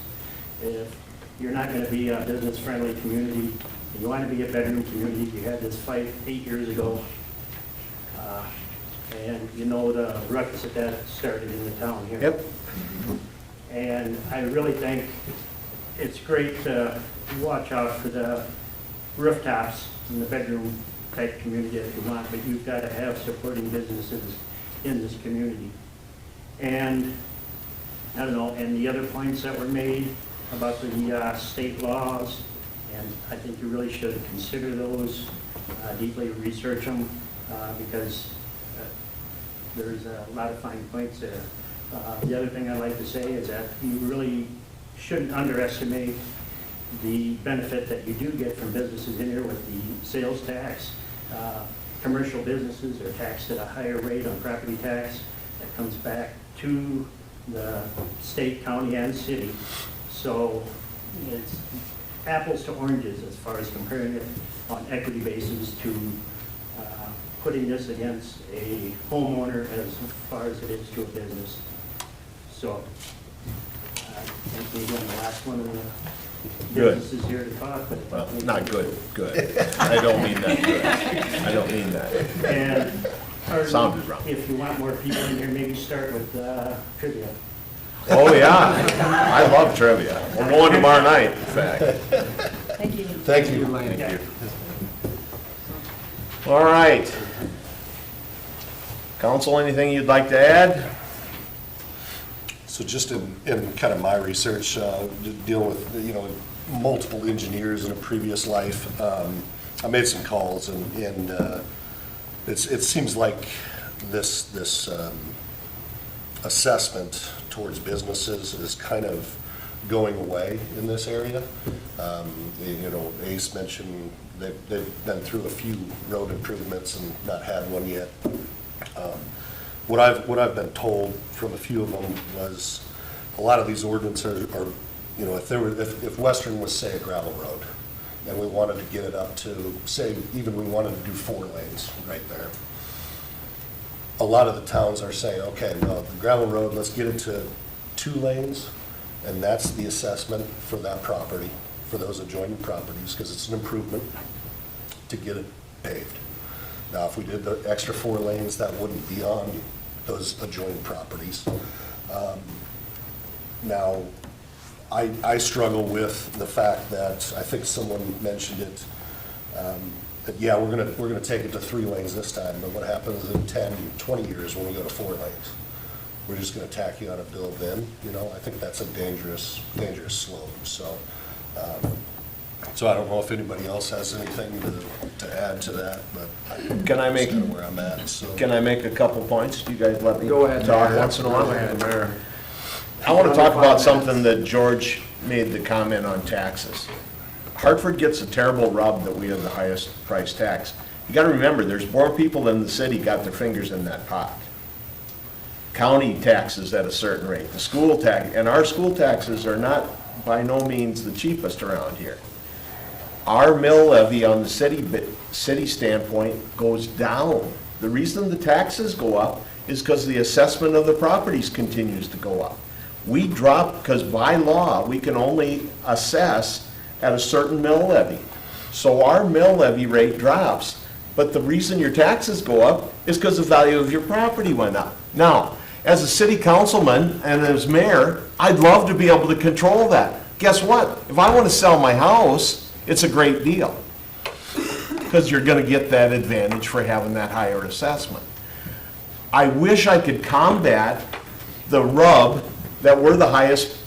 If you're not going to be a business-friendly community, and you want to be a bedroom community, you had this fight 8 years ago, and you know the ruckus that started in the town here. Yep. And I really think it's great to watch out for the rooftops in the bedroom type community if you want, but you've got to have supporting businesses in this community. And I don't know, and the other points that were made about the state laws, and I think you really should consider those, deeply research them, because there's a lot of fine points there. The other thing I'd like to say is that you really shouldn't underestimate the benefit that you do get from businesses in here with the sales tax. Commercial businesses are taxed at a higher rate on property tax that comes back to the state, county, and city. So it's apples to oranges as far as comparing it on equity basis to putting this against a homeowner as far as it is to a business. So, I think maybe I'm the last one of the Good. businesses here to talk, but. Well, not good, good. I don't mean that good. I don't mean that. And, or Sounded wrong. if you want more people in here, maybe start with trivia. Oh, yeah. I love trivia. We're going tomorrow night, in fact. Thank you. Thank you. Thank you. All right. Council, anything you'd like to add? So just in kind of my research, dealing with, multiple engineers in a previous life, I made some calls and it seems like this assessment towards businesses is kind of going away in this area. Ace mentioned they've been through a few road improvements and not had one yet. What I've been told from a few of them was a lot of these ordinances are, if Western was, say, a gravel road, and we wanted to get it up to, say, even we wanted to do 4 lanes right there. A lot of the towns are saying, okay, no, the gravel road, let's get it to 2 lanes, and that's the assessment for that property, for those adjoining properties, because it's an improvement to get it paved. Now, if we did the extra 4 lanes, that wouldn't be on those adjoining properties. Now, I struggle with the fact that, I think someone mentioned it, that, yeah, we're gonna take it to 3 lanes this time, but what happens in 10, 20 years when we go to 4 lanes? We're just gonna tack you on a bill then, I think that's a dangerous slope, so. So I don't know if anybody else has anything to add to that, but Can I make, that's kind of where I'm at, so. can I make a couple points? You guys let me Go ahead, talk Mayor. once in a while? Go ahead, Mayor. I want to talk about something that George made the comment on taxes. Hartford gets a terrible rub that we have the highest price tax. You got to remember, there's more people than the city got their fingers in that pot. county taxes at a certain rate, the school tax, and our school taxes are not by no means the cheapest around here. Our mill levy on the city standpoint goes down. The reason the taxes go up is because the assessment of the properties continues to go up. We drop, because by law, we can only assess at a certain mill levy. So our mill levy rate drops, but the reason your taxes go up is because the value of your property went up. Now, as a city councilman and as mayor, I'd love to be able to control that. Guess what? If I want to sell my house, it's a great deal, because you're going to get that advantage for having that higher assessment. I wish I could combat the rub that we're the highest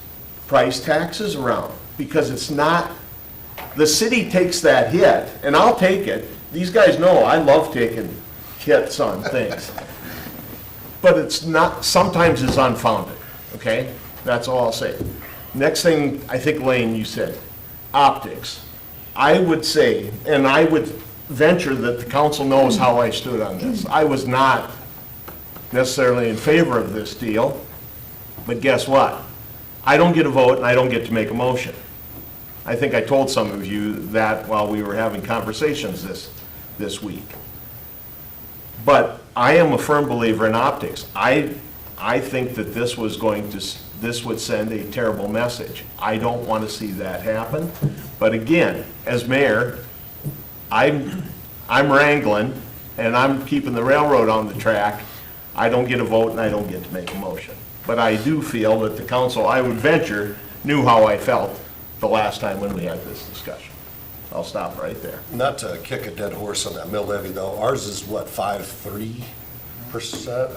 price taxes around, because it's not, the city takes that hit, and I'll take it. These guys know I love taking hits on things. But it's not, sometimes it's unfounded, okay? That's all I'll say. Next thing, I think, Lane, you said, optics. I would say, and I would venture that the council knows how I stood on this. I was not necessarily in favor of this deal, but guess what? I don't get a vote and I don't get to make a motion. I think I told some of you that while we were having conversations this week. But I am a firm believer in optics. I think that this would send a terrible message. I don't want to see that happen. But again, as mayor, I'm wrangling and I'm keeping the railroad on the track. I don't get a vote and I don't get to make a motion. But I do feel that the council, I would venture, knew how I felt the last time when we had this discussion. I'll stop right there. Not to kick a dead horse on that mill levy, though, ours is what, 5.3%?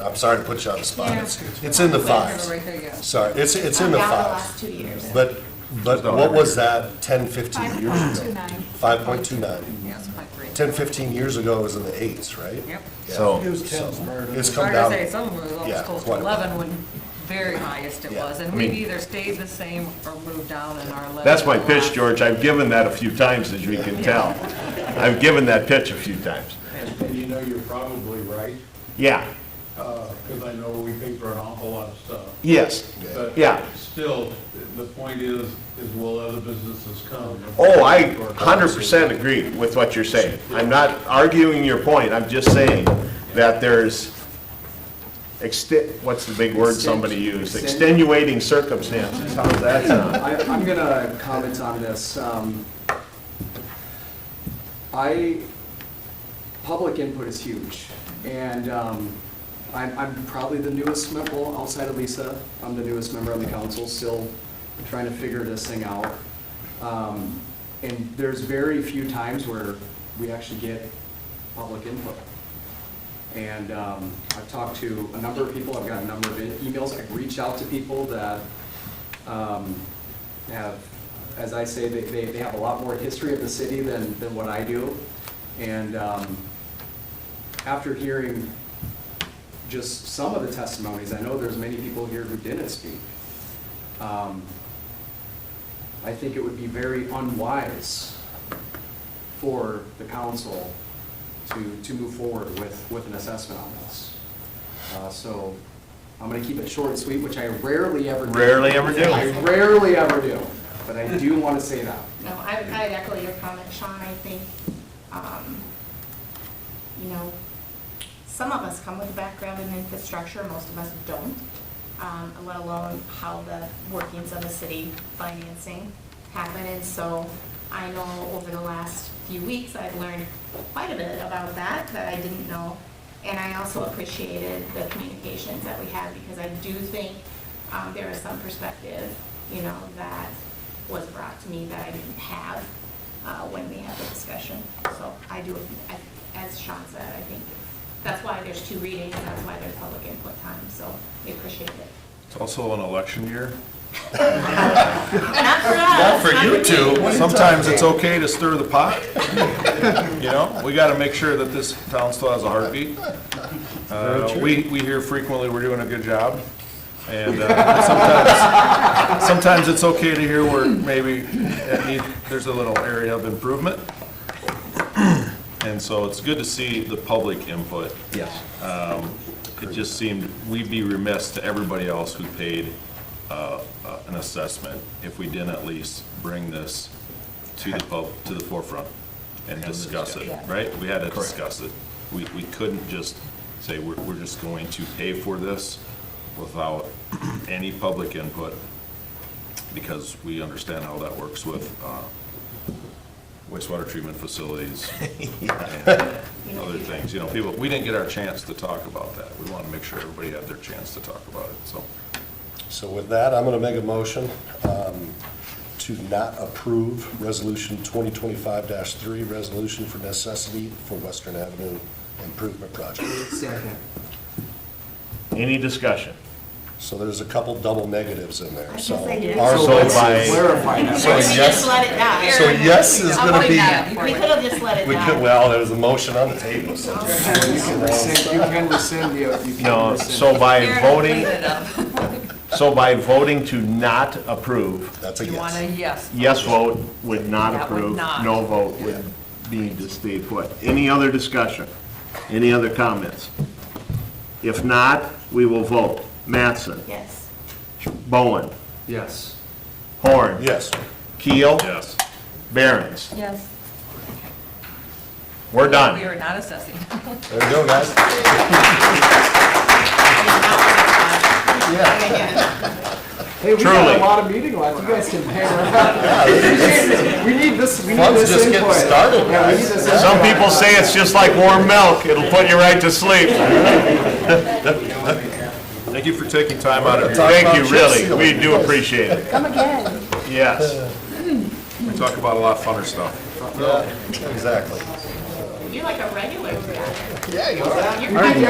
I'm sorry to put you on the spot. Yeah. It's in the fives. Right there, yeah. Sorry, it's in the Down the fives. last 2 years. But what was that 10, 15 years ago? 5.29. 5.29. Yeah, it's like great. 10, 15 years ago it was in the eights, right? Yep. Yeah. So- It was 10 prior to It's that. come Hard down. to say, some was Yeah, almost close to quite a bit. 11 when very highest it Yeah. was. And I mean- we've either stayed the same or moved down in our levy. That's my pitch, George. I've given that a few times, as you can tell. I've given that pitch a few times. And you know, you're probably right, Yeah, because I know we pay for an awful lot of stuff. yes, But yeah. still, the point is will other businesses come? Oh, I 100% agree with what you're saying. I'm not arguing your point. I'm just saying that there's, what's the big word somebody used? Extenuating circumstances. How's that sound? I'm going to comment on this. Public input is huge, and I'm probably the newest member, well, outside of Lisa, I'm the newest member on the council, still trying to figure this thing out. And there's very few times where we actually get public input. And I've talked to a number of people, I've got a number of emails, I've reached out to people that have, as I say, they have a lot more history of the city than what I do. And after hearing just some of the testimonies, I know there's many people here who didn't speak. I think it would be very unwise for the council to move forward with an assessment on this. So I'm going to keep it short and sweet, which I rarely ever do. Rarely ever do. I rarely ever do, but I do want to say that. No, I'd echo your comment, Sean. I think, you know, some of us come with a background in infrastructure, most of us don't, let alone how the workings of the city financing happen. And so I know over the last few weeks, I've learned quite a bit about that I didn't know. And I also appreciated the communications that we had, because I do think there is some perspective, you know, that was brought to me that I didn't have when we had the discussion. So I do, as Sean said, I think that's why there's 2 readings, and that's why there's public input time, so we appreciate it. It's also an election year. Not for us. Not for you me. two. Sometimes it's okay to stir the pot. You know, we got to make sure that this town still has a heartbeat. We hear frequently we're doing a good job. And sometimes it's okay to hear where maybe there's a little area of improvement. And so it's good to see the public input. Yes. it just seemed, we'd be remiss to everybody else who paid an assessment if we didn't at least bring this to the forefront and discuss it, right? We had to discuss it. We couldn't just say, we're just going to pay for this without any public input, because we understand how that works with wastewater treatment facilities and other things. You know, people, we didn't get our chance to talk about that. We want to make sure everybody had their chance to talk about it, so. So with that, I'm going to make a motion to not approve Resolution 2025-3, Resolution for Necessity for Western Avenue Improvement Project. Second. Any discussion? So there's a couple double negatives in there, so. say our So votes by- is- Clarify that. So We yes, just let it die. so yes is going to be, We could have just let it we could, die. well, there's a motion on the table, so. You can rescind the, you can No, rescind. so by Aaron, voting, clean it up. so by voting to not approve, That's a You want a yes. yes? yes vote would not That would approve, not. no vote would be to stay put. Any other discussion? Any other comments? If not, we will vote. Mattson? Yes. Bowen? Yes. Horn? Yes. Keel? Yes. Barons? Yes. We're done. We are not assessing. There you go, guys. Hey, we Truly. got a lot of meeting left, you guys can hang around. We need this input. Fun's just getting started, Yeah, we need guys. this Some input. people say it's just like warm milk. It'll put you right to sleep. Thank you for taking time out of your, Thank you, really. We do appreciate it. Come again. Yes. we talk about a lot of funner stuff. Yeah, exactly. You're like a regular guy. Yeah, you are. You're kind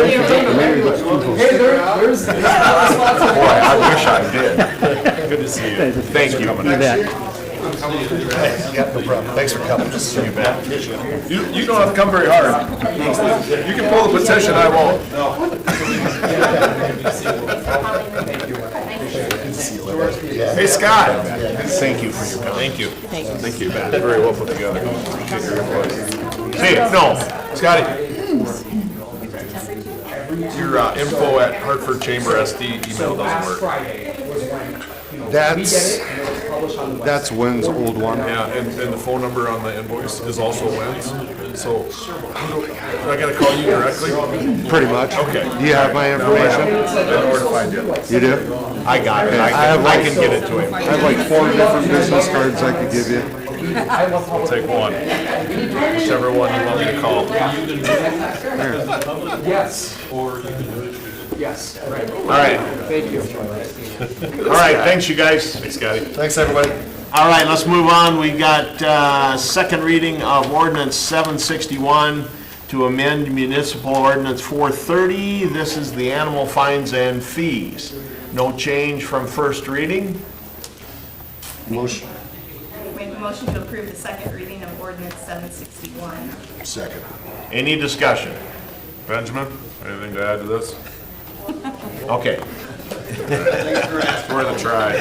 of a regular. Hey, there's lots of. Boy, I wish I did. Good to see you. Thank you. Yeah, no problem. Thanks for coming. You bet. You don't have to come very hard. You can pull the petition, I won't. Hey, Scott. Thank you for your comment. Thank you. Thank you. Very well put together. Appreciate your input. See, no, Scotty. Your info at Hartford Chamber SD email doesn't work. That's Wynn's old one. Yeah, and the phone number on the invoice is also Wynn's. So, I gotta call you directly? Pretty much. Okay. Do you have my information? I know where to find you. You do? I got it. I have I like- can get it to him. I have like 4 different business cards I could give you. I'll take one. Whichever one you want me to call. Yes. Yes, right. All right. Thank you. All right, thanks, you guys. Thanks, Scotty. Thanks, everybody. All right, let's move on. We got second reading of Ordinance 761 to amend Municipal Ordinance 430. This is the animal fines and fees. No change from first reading. Motion. Make a motion to approve the second reading of ordinance 761. Second. Any discussion? Benjamin, anything to add to this? Okay. It's worth a try.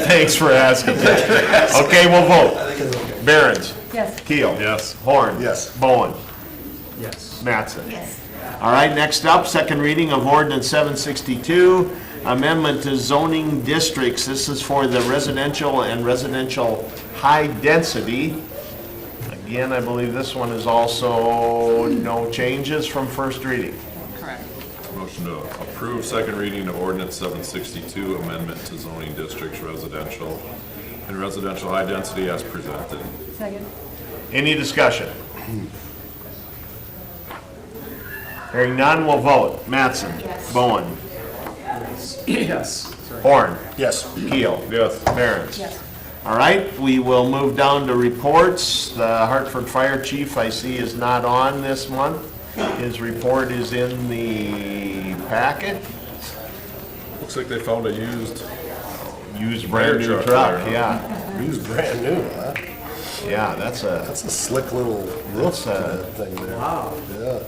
Thanks for asking. Okay, we'll vote. Barons? Yes. Keel? Yes. Horn? Yes. Bowen? Yes. Mattson? Yes. All right, next up, second reading of Ordinance 762, amendment to zoning districts. This is for the residential and residential high density. Again, I believe this one is also no changes from first reading. Correct. Motion to approve second reading of ordinance 762, amendment to zoning districts residential and residential high density as presented. Second. Any discussion? Hearing none, we'll vote. Mattson? Yes. Bowen? Yes. Sorry. Horn? Yes. Keel? Yes. Barons? Yes. All right, we will move down to reports. The Hartford Fire Chief, I see, is not on this month. His report is in the packet. Looks like they found a used Brand new Fire truck truck, there, huh? yeah. Who's brand new, huh? Yeah, that's a, That's a slick little roof to that thing there. Wow. Yeah.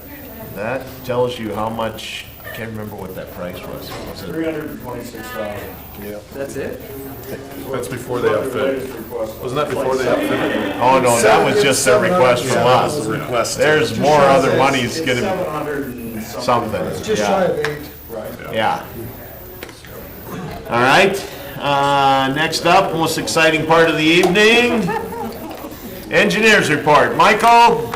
that tells you how much, I can't remember what that price was. Was it- $326,000. Yeah. That's it? That's before they outfitted. Wasn't that before they outfitted? Oh, no, that was just a request from That was us. a request. There's more other monies getting 700 and something, Just shy yeah. of 8. Yeah. All right, next up, most exciting part of the evening, engineers report. Michael,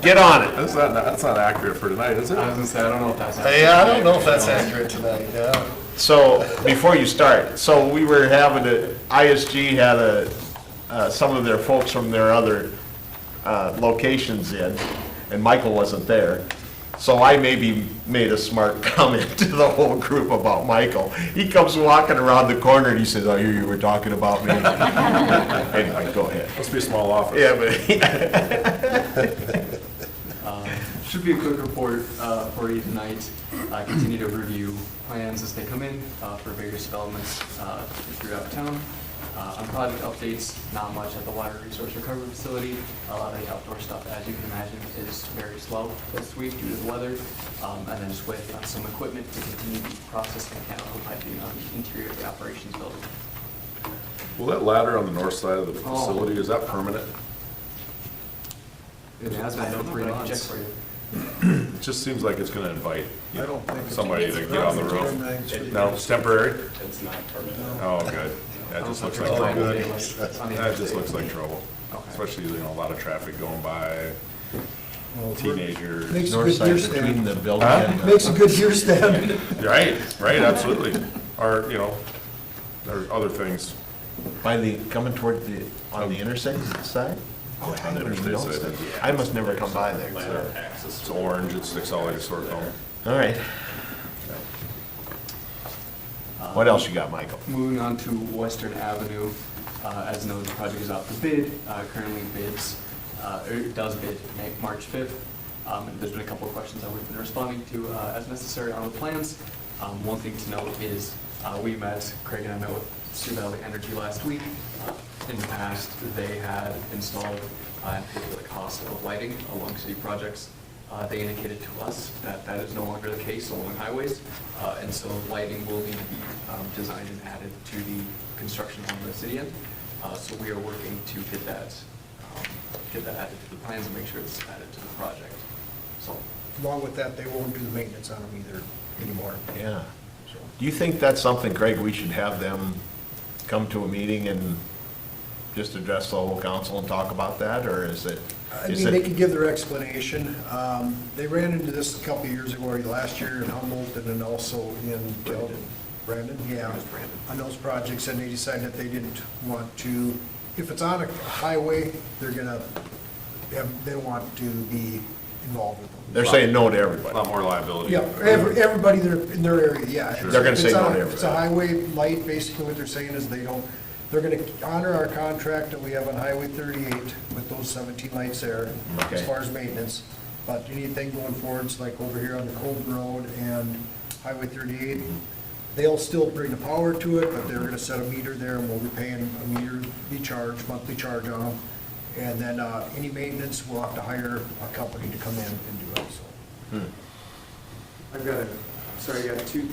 get on it. That's not accurate for tonight, is it? I was gonna say, I don't know if that's accurate. Yeah, I don't know if that's accurate tonight, yeah. So, before you start, so we were having ISG had some of their folks from their other locations in, and Michael wasn't there. So I maybe made a smart comment to the whole group about Michael. He comes walking around the corner and he says, I hear you were talking about me. Anyway, go ahead. Must be a small office. Yeah, but Should be a quick report for you tonight. Continue to review plans as they come in for various developments throughout town. On project updates, not much at the Water Resource Recovery Facility. A lot of the outdoor stuff, as you can imagine, is very slow this week due to the weather. And then just waiting on some equipment to continue the process mechanical piping on the interior of the operations building. Will that ladder on the north side of the facility, is that permanent? It has been no 3 months. Check for you. It just seems like it's gonna invite I don't think it's- somebody to get on the roof. No, it's temporary? It's not permanent. Oh, good. That just looks like Oh, trouble. good. That just looks like trouble, Okay. especially, a lot of traffic going by, Well, teenagers. Makes a north good side deer between stand. the building Huh? and. Makes a good deer stand. Right, absolutely. Or, there's other things. By the, coming toward on the interstate side? Oh, I On the never even interstate noticed side. that. I must never come by there. It's orange, it sticks out like a sore thumb. All right. What else you got, Michael? Moving on to Western Avenue, as noted, the project is out for bid. Currently bids, it does bid March 5th. And there's been a couple of questions that we've been responding to as necessary on the plans. One thing to note is Craig and I met with Sioux Valley Energy last week. In the past, they had installed and paid for the cost of lighting along city projects. They indicated to us that that is no longer the case along highways, and so lighting will need to be designed and added to the construction on the city end. So we are working to get that added to the plans and make sure it's added to the project. So, Along with that, they won't do the maintenance on them either anymore. Yeah. Do you think that's something, Craig, we should have them come to a meeting and just address the whole council and talk about that, or is it? I mean, they could give their explanation. They ran into this a couple of years ago, or last year in Humboldt, and then also in Brandon, yeah, on those projects, and they decided that they didn't want to, if it's on a highway, they don't want to be involved with them. They're saying no to A everybody. lot more liability. Yeah, everybody in their area, yeah. They're gonna say no to If it's a highway light, basically what they're saying is they're gonna honor our contract that we have on Highway 38 with those 17 lights there, Okay. as far as maintenance. But anything going forwards, like over here on the Colton Road and Highway 38, they'll still bring the power to it, but they're gonna set a meter there, and we'll be paying a monthly charge on them. And then any maintenance, we'll have to hire a company to come in and do it, so. I've got I got two.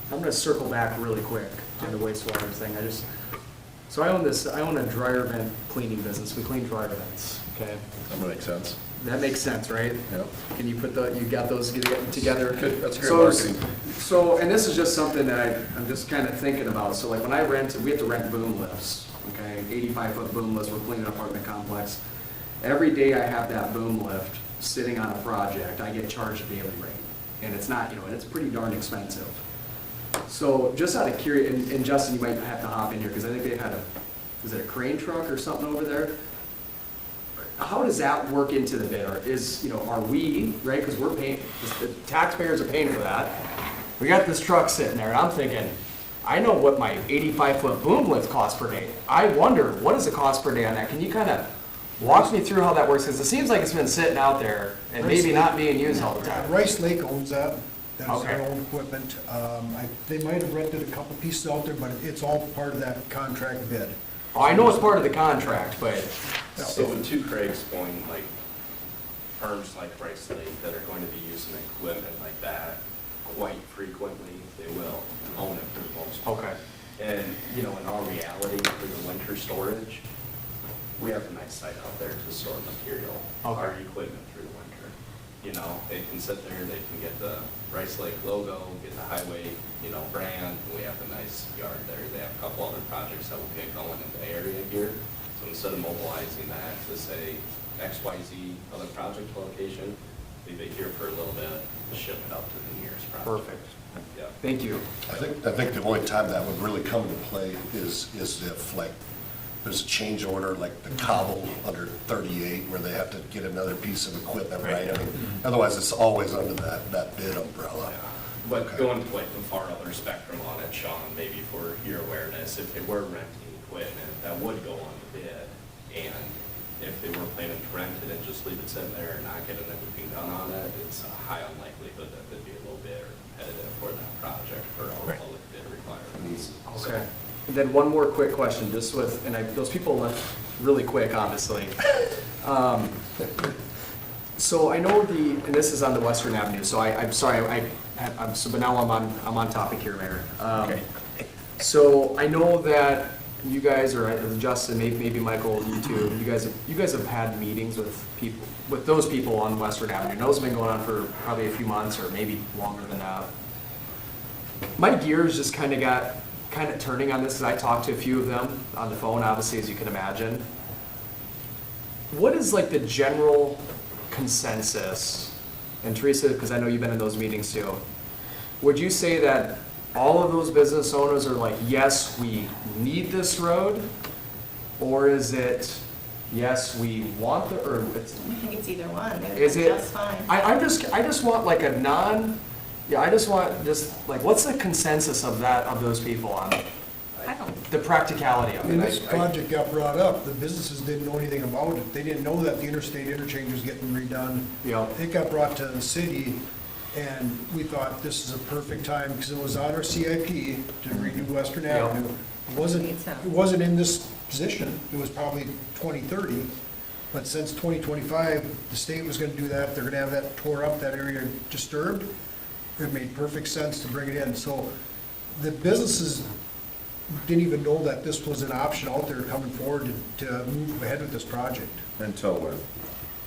I'm gonna circle back really quick to the wastewater thing. I own a dryer vent cleaning business. We clean dryer vents, okay? That makes sense. That makes sense, right? Yep. Can you you got those together? Good, that's great So- marketing. So, and this is just something that I'm just kind of thinking about. So like when I rent, we have to rent boom lifts, okay? 85-foot boom lifts, we're cleaning an apartment complex. Every day I have that boom lift sitting on a project, I get charged a daily rate. And it's not, and it's pretty darn expensive. So just out of curiosity, and Justin, you might have to hop in here, because I think they had is it a crane truck or something over there? How does that work into the bid? Are we, right, because we're paying, the taxpayers are paying for that. We got this truck sitting there, and I'm thinking, I know what my 85-foot boom lift costs per day. I wonder, what is the cost per day on that? Can you kind of walk me through how that works? Because it seems like it's been sitting out there and maybe not being used all the time. Rice Lake owns that. That's Okay. their own equipment. They might have rented a couple pieces out there, but it's all part of that contract bid. Oh, I know it's part of the contract, but So to Craig's point, like firms like Rice Lake that are going to be using equipment like that quite frequently, they will own it for the most part. Okay. And, in all reality, for the winter storage, we have a nice site out there to store material, Okay. our equipment through the winter. you know, they can sit there, they can get the Rice Lake logo, get the highway, you know, brand, and we have a nice yard there. They have a couple other projects that will get going in the area here. So instead of mobilizing that to say XYZ other project location, leave it here for a little bit, ship it out to the nearest project. Perfect. Yeah. Thank you. I think the only time that would really come into play is if like there's a change order, like the cobble under 38, where they have to get another piece of equipment, right? I mean, otherwise it's always under that bid umbrella. Yeah. But going to like the far other spectrum on it, Sean, maybe for your awareness, if they were renting equipment, that would go on the bid. And if they were planning to rent it and just leave it sitting there and not getting anything done on it, it's a high unlikelihood that they'd be a little bit competitive for that project for all public bid requirements. Okay. And then one more quick question, just with, and those people left really quick, obviously. So I know and this is on the Western Avenue, so I'm sorry, but now I'm on topic here, Mayor. Okay. So I know that you guys, or Justin, maybe Michael, you too, you guys have had meetings with those people on Western Avenue. And those have been going on for probably a few months or maybe longer than that. My gears just kind of turning on this as I talked to a few of them on the phone, obviously, as you can imagine. What is like the general consensus? And Teresa, because I know you've been in those meetings too, would you say that all of those business owners are like, yes, we need this road? Or is it, yes, we want or it's? I think it's either one. Is it? Just fine. I just want like a I just want like, what's the consensus of those people on the practicality of it? When this project got brought up, the businesses didn't know anything about it. They didn't know that the interstate interchange was getting redone. It got brought to the city, and we thought this is a perfect time, because it was on our CIP to redo Western Avenue. It wasn't in this position. It was probably 2030. But since 2025, the state was gonna do that. They're gonna have that tore up, that area disturbed. It made perfect sense to bring it in. So the businesses didn't even know that this was an option out there coming forward to move ahead with this project. Until when?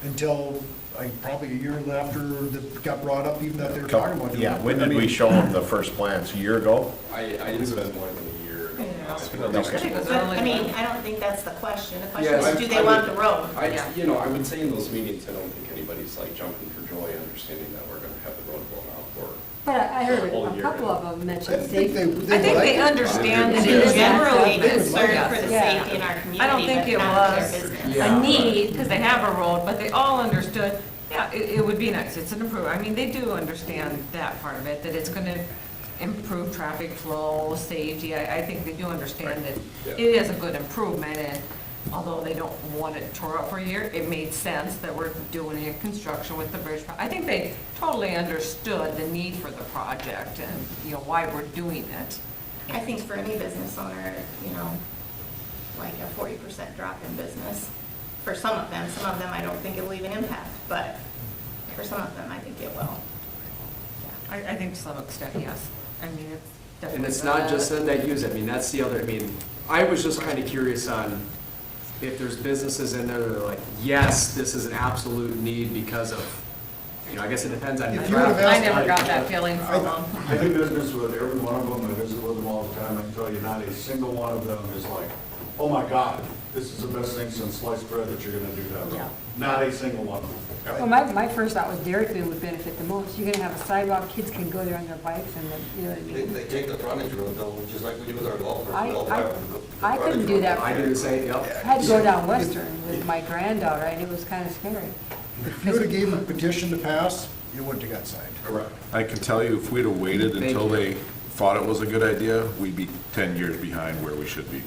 Until like probably a year after it got brought up, even that they were talking about doing it. Yeah, when did we show them the first plans? A year ago? I didn't spend more than a year. I mean, I don't think that's the question. The question is, do they want the road? I would say in those meetings, I don't think anybody's like jumping for joy, understanding that we're gonna have the road blown out for. But I heard whole a year. couple of them I mentioned think safety. I think they understand that it is Generally generally concerned for the safety in our community, I don't think but it not their was business. a need, because they have a road, but they all understood, yeah, it would be nice, it's an improvement. I mean, they do understand that part of it, that it's gonna improve traffic flow, safety. I think they do understand that it is a good improvement, and although they don't want it tore up for a year, it made sense that we're doing a construction with the bridge. I think they totally understood the need for the project and, you know, why we're doing it. I think for any business owner, like a 40% drop in business, for some of them I don't think it'll even impact, but for some of them, I think it will. I think to some extent, yes. I mean, it's definitely. And it's not just that use it, I mean, that's the other, I was just kind of curious on if there's businesses in there that are like, yes, this is an absolute need because of, I guess it depends on your traffic. I never got that feeling from them. I do business with every one of them, I visit with them all the time, I can tell you not a single one of them is like, oh my God, this is the best thing since sliced bread that you're gonna do that. Yeah. Not a single one of them. Well, my first thought was Dairy Queen would benefit the most. You're gonna have a sidewalk, kids can go there on their bikes and then, you know what I mean? They take the frontage road though, just like we do with our golf course. I couldn't do that. I do the same, yep. I had to go down Western with my granddaughter and it was kind of scary. If you would've gave them a petition to pass, it wouldn't have got signed. Correct. I can tell you, if we'd have waited until they thought it was a good idea, we'd be 10 years behind where we should be.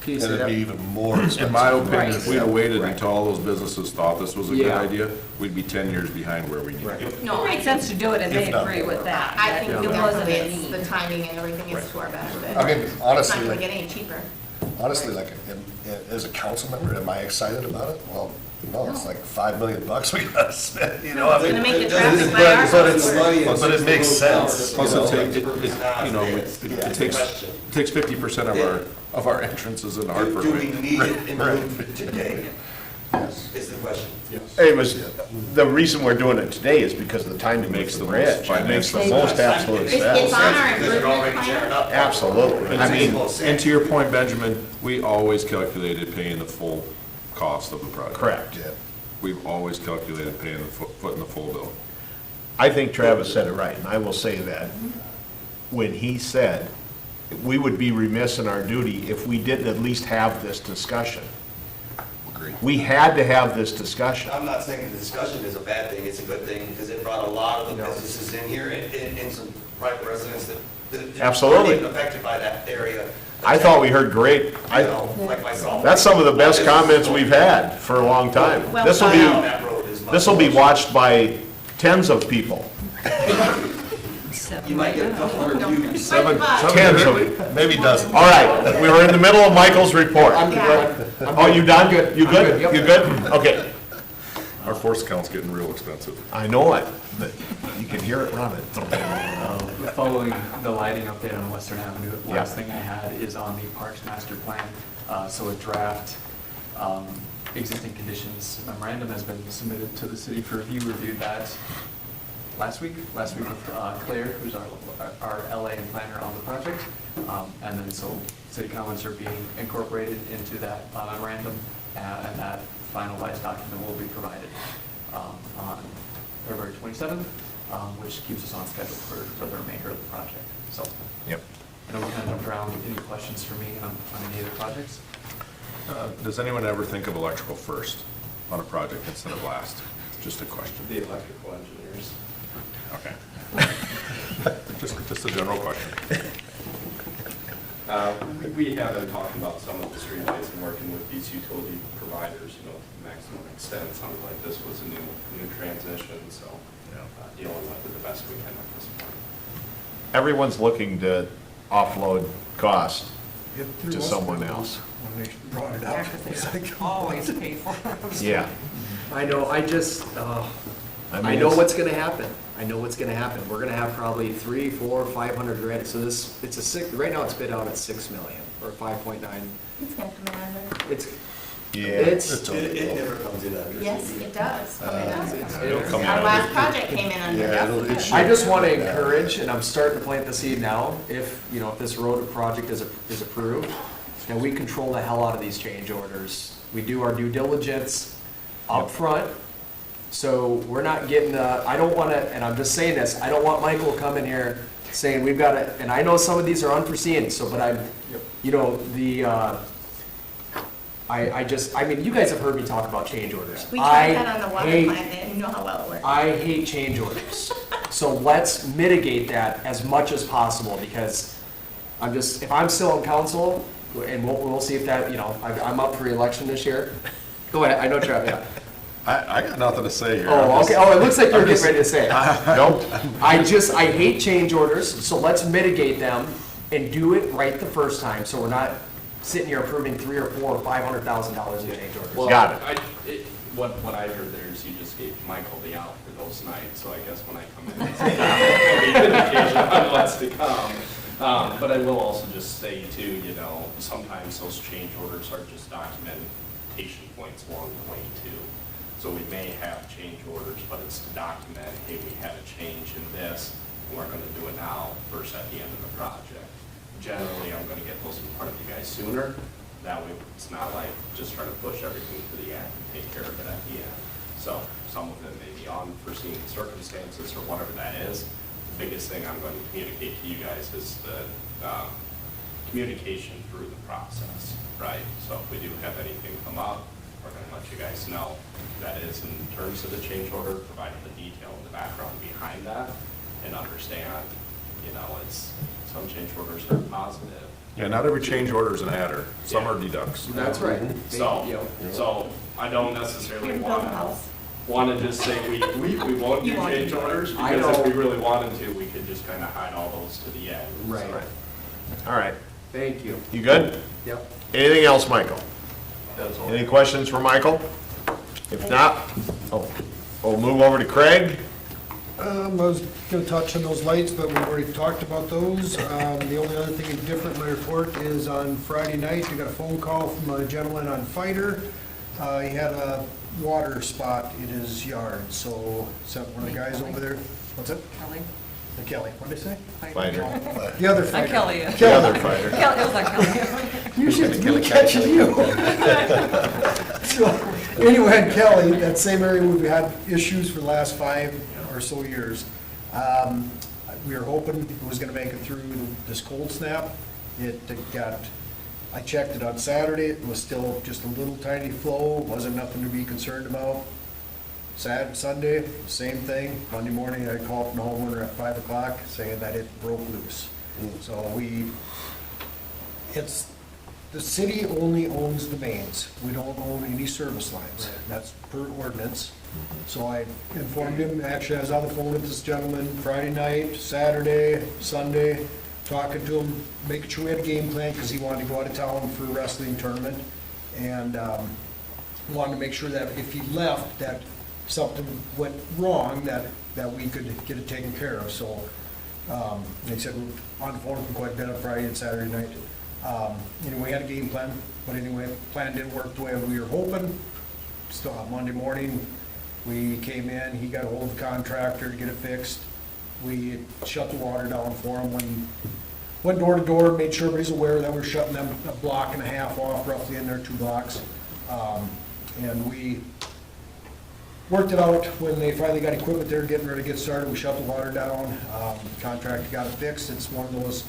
And it'd be even more expensive. In my opinion, if we'd have waited until all those businesses thought this was a good idea, we'd be 10 years behind where we need to be. No, it makes sense to do it, and they If not agree with that. I think It wasn't a it's need. the timing and everything is to our benefit. I mean, honestly, It's not gonna like- get any cheaper. Honestly, like, as a council member, am I excited about it? Well, no, it's like $5 million we gotta spend, I It's mean. gonna make the traffic by our But it makes sense. Plus, it takes 50% of our entrances in Hartford. Do we need it improved today? is the question. It was, the reason we're doing it today is because of the timing makes the bridge. It makes the most absolute It's on sense. our Because you're already improvement tearing plan. up. Absolutely. I mean, And to your point, Benjamin, we always calculated paying the full cost of the project. correct. We've always calculated paying the footing the full bill. I think Travis said it right, and I will say that when he said, we would be remiss in our duty if we didn't at least have this discussion. We had to have this discussion. I'm not saying the discussion is a bad thing, it's a good thing, because it brought a lot of the businesses in here and some private residents that Absolutely. weren't even affected by that area. I thought we heard great, You know, like myself. that's some of the best comments we've had for a long time. Well, This will That road is be, much this will be worse. watched by tens of people. You might get a couple hundred views. Tens of, Maybe dozens. all right, we were in the middle of Michael's report. Yeah. Oh, you done? You good? You good? Okay. Our force count's getting real expensive. I know it, but you can hear it running. Following the lighting update on Western Avenue, the Yeah. last thing I had is on the Parks Master Plan. So a draft existing conditions memorandum has been submitted to the city for review. Reviewed that last week with Claire, who's our LA and planner on the project. And then so city comments are being incorporated into that memorandum, and that finalized document will be provided on February 27th, which keeps us on schedule for the remainder of the project. So, Yep. I know we kind of jumped around. Any questions for me on any of the projects? Does anyone ever think of electrical first on a project instead of last? Just a question. The electrical engineers. Okay. Just a general question. We have been talking about some of the streetlights and working with these utility providers, you know, to the maximum extent. Sounds like this was a new transition, so dealing with it the best we can at this point. Everyone's looking to offload cost to someone else. When they brought it Yeah, up. 'cause It's they like, always pay for them. Yeah. I know, I just, I I mean, know it's- what's gonna happen. I know what's gonna happen. We're gonna have probably 3, 4, 500 grand. So this, it's a six, right now it's bid out at 6 million or 5.9. It's gonna come in under. It's, Yeah. it's, It never comes in under. Yes, it does. come in under. It'll come in Our under- last project came in under. Yeah, it'll- it should. I just want to encourage, and I'm starting to plant the seed now, if, you know, if this road project is approved, then we control the hell out of these change orders. We do our due diligence up front, so we're not getting, I don't want to, and I'm just saying this, I don't want Michael coming here saying we've got to, and I know some of these are unforeseen, so, but I'm, you know, I mean, you guys have heard me talk about change orders. We tried that on the water hate- plant, and you know how well it worked. I hate change orders. So let's mitigate that as much as possible, because I'm just, if I'm still on council, and we'll see if that, you know, I'm up for re-election this year. Go ahead, I know Travis, yeah. I got nothing to say here. Oh, okay, oh, it looks like you're getting ready to say it. Nope. I hate change orders, so let's mitigate them and do it right the first time, so we're not sitting here approving $300,000 or $400,000 or $500,000 in change orders. Well, Got it. What I heard there is you just gave Michael the out for those nights, so I guess when I come in, it's an indication on what's to come. But I will also just say too, you know, sometimes those change orders are just documentation points along the way too. So we may have change orders, but it's to document, hey, we had a change in this, and we're gonna do it now versus at the end of the project. Generally, I'm gonna get those in front of you guys sooner. That way, it's not like just trying to push everything to the end and take care of it at the end. So some of it may be unforeseen circumstances or whatever that is. The biggest thing I'm going to communicate to you guys is the communication through the process, right? So if we do have anything come up, we're going to let you guys know. That is in terms of the change order, providing the detail and the background behind that, and understand, you know, it's, some change orders are positive. Yeah, not every change order is an adder. Some are deducts. That's right. So I don't necessarily want to just say we won't do change orders, because if we really wanted to, we could just kind of hide all those to the end. Right. All right. Thank you. You good? Yep. Anything else, Michael? That's all. Any questions for Michael? If not, we'll move over to Craig. I was gonna touch on those lights, but we've already talked about those. The only other thing different in my report is on Friday night, I got a phone call from a gentleman on Fighter He had a water spot in his yard, so sent one of the guys over there. What's it? Kelly? Kelly, what did I say? Fighter. The other Not fighter. Kelly. The other fighter. Kelly, it was not Kelly. You should be catching you. So, anyway, Kelly, that same area we've had issues for the last 5 or so years. We were hoping it was gonna make it through this cold snap. It got, I checked it on Saturday, it was still just a little tiny flow, wasn't nothing to be concerned about. Sunday, same thing. Monday morning, I called from the homeowner at 5 o'clock saying that it broke loose. So the city only owns the mains. We don't own any service lines. That's per ordinance. So I informed him, actually I was on the phone with this gentleman Friday night, Saturday, Sunday, talking to him, making sure we had a game plan because he wanted to go out of town for a wrestling tournament. And wanted to make sure that if he left, that something went wrong, that we could get it taken care of. So they said we're on the phone with him quite a bit on Friday and Saturday night. Anyway, we had a game plan, but anyway, plan didn't work the way we were hoping. Still on Monday morning, we came in, he got a hold of the contractor to get it fixed. We shut the water down for him, went door to door, made sure everybody's aware that we're shutting them a block and a half off roughly in there, 2 blocks. And we worked it out when they finally got equipment there getting ready to get started. We shut the water down, contractor got it fixed. It's one of those,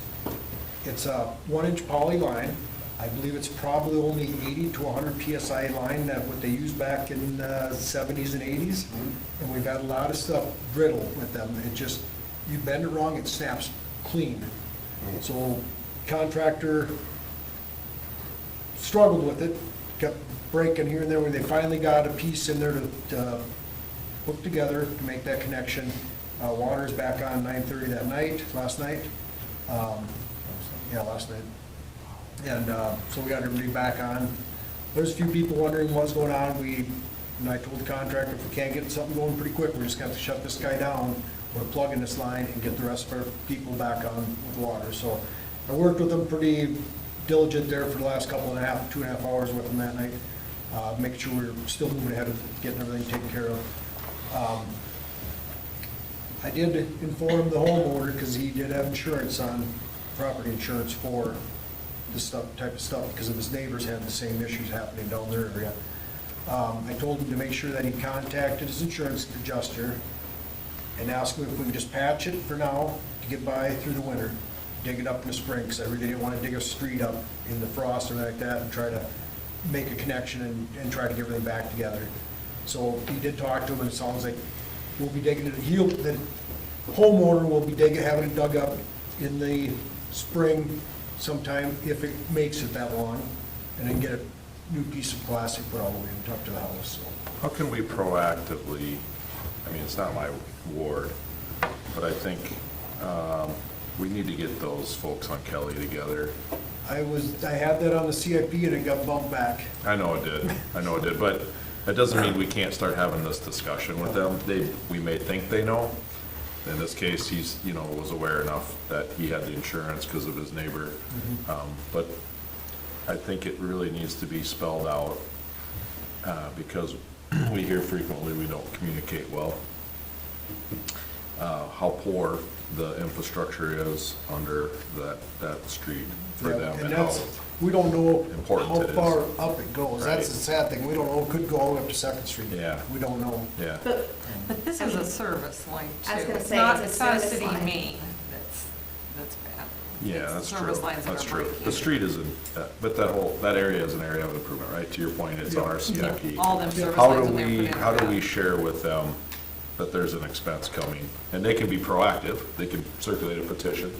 it's a 1-inch poly line. I believe it's probably only 80 to 100 PSI line that what they used back in the 70s and 80s. And we've had a lot of stuff brittle with them. It just, you bend it wrong, it snaps clean. So contractor struggled with it, kept breaking here and there. When they finally got a piece in there to hook together to make that connection, water's back on 9:30 that night, last night. Last night. And so we got everybody back on. There's a few people wondering what's going on. And I told the contractor, if we can't get something going pretty quick, we're just gonna have to shut this guy down. We're plugging this line and get the rest of our people back on with water. So I worked with them pretty diligent there for the last 2.5 hours with them that night, making sure we're still moving ahead of getting everything taken care of. I did inform the homeowner, because he did have insurance on, property insurance for this type of stuff, because of his neighbors had the same issues happening down their area. I told him to make sure that he contacted his insurance adjuster and asked him if we could just patch it for now to get by through the winter, dig it up in the spring, because I really didn't want to dig a street up in the frost or like that and try to make a connection and try to get everything back together. So he did talk to him, and it sounds like we'll be digging it, the homeowner will be having it dug up in the spring sometime, if it makes it that long, and then get a new piece of plastic put all the way up to the house. So How can we proactively, I mean, it's not my ward, but I think we need to get those folks on Kelly together. I had that on the CIP and it got bumped back. I know it did, but that doesn't mean we can't start having this discussion with them. We may think they know. In this case, he's, was aware enough that he had the insurance because of his neighbor. But I think it really needs to be spelled out, because we hear frequently we don't communicate well. How poor the infrastructure is under that street for them, and how we don't know important how it is. far up it goes. Right. That's the sad thing. We don't know, it could go all the way up to Second Street. Yeah. We don't know. Yeah. But this is a service line too. I was gonna It's say, not- it's a It's not a service city line. main that's bad. Yeah, It's that's true. service lines that That's are true. breaking. The street isn't, but that area is an area of improvement, right? To your point, it's on our CIP. All them service How lines do when they're put we, in. how do we share with them that there's an expense coming? And they can be proactive, they can circulate a petition,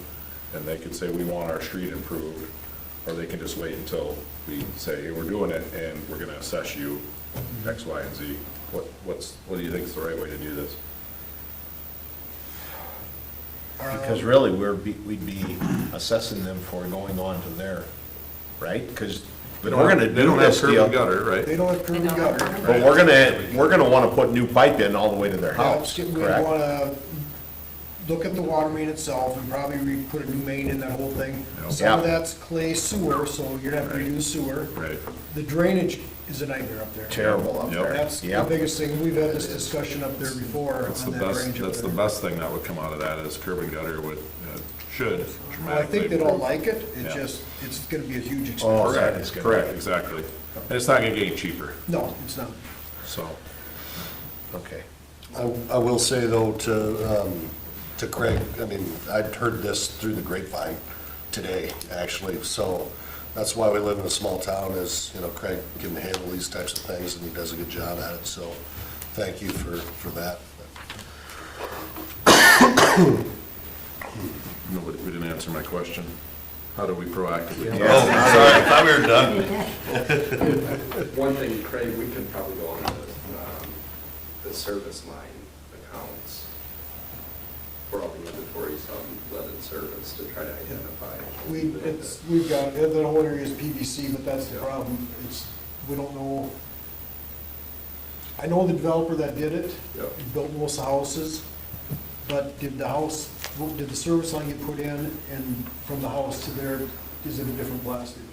and they could say, we want our street improved, or they can just wait until we say, hey, we're doing it, and we're gonna assess you X, Y, and Z. What do you think is the right way to do this? Because really, we'd be assessing them for going on to their, right? Because They we're gonna they do don't have this curb deal. and gutter, right? They don't have curb and gutter. But we're gonna wanna put new pipe in all the way to their house, We correct? want to look at the water main itself and probably put a new main in that whole thing. Yep. Some of Yep. that's clay sewer, so you're gonna have to redo the sewer. Right. The drainage is a nightmare up there. Terrible up there. That's the Yep. biggest thing. We've had this discussion up there before That's the on that best, range up that's the there. best thing that would come out of that is curb and gutter would, should Well, I dramatically think they'd all improve. like it. It Yeah. just, it's gonna be a huge expense. Oh, that Correct, is good. correct, exactly. And it's not gonna get any cheaper, No, it's not. so. Okay. I will say though to Craig, I mean, I'd heard this through the grapevine today, actually. So that's why we live in a small town is, you know, Craig can handle these types of things and he does a good job at it. So thank you for that. No, we didn't answer my question. How do we proactively? Oh, sorry, I thought we were done. One thing, Craig, we could probably go on the service line accounts for all the inventories on lead and service to try to identify. We've got, the whole area is PVC, but that's the problem. We don't know. I know the developer that did it, Yep. he built most of the houses, but did the service line get put in, and from the house to there, is it a different plastic?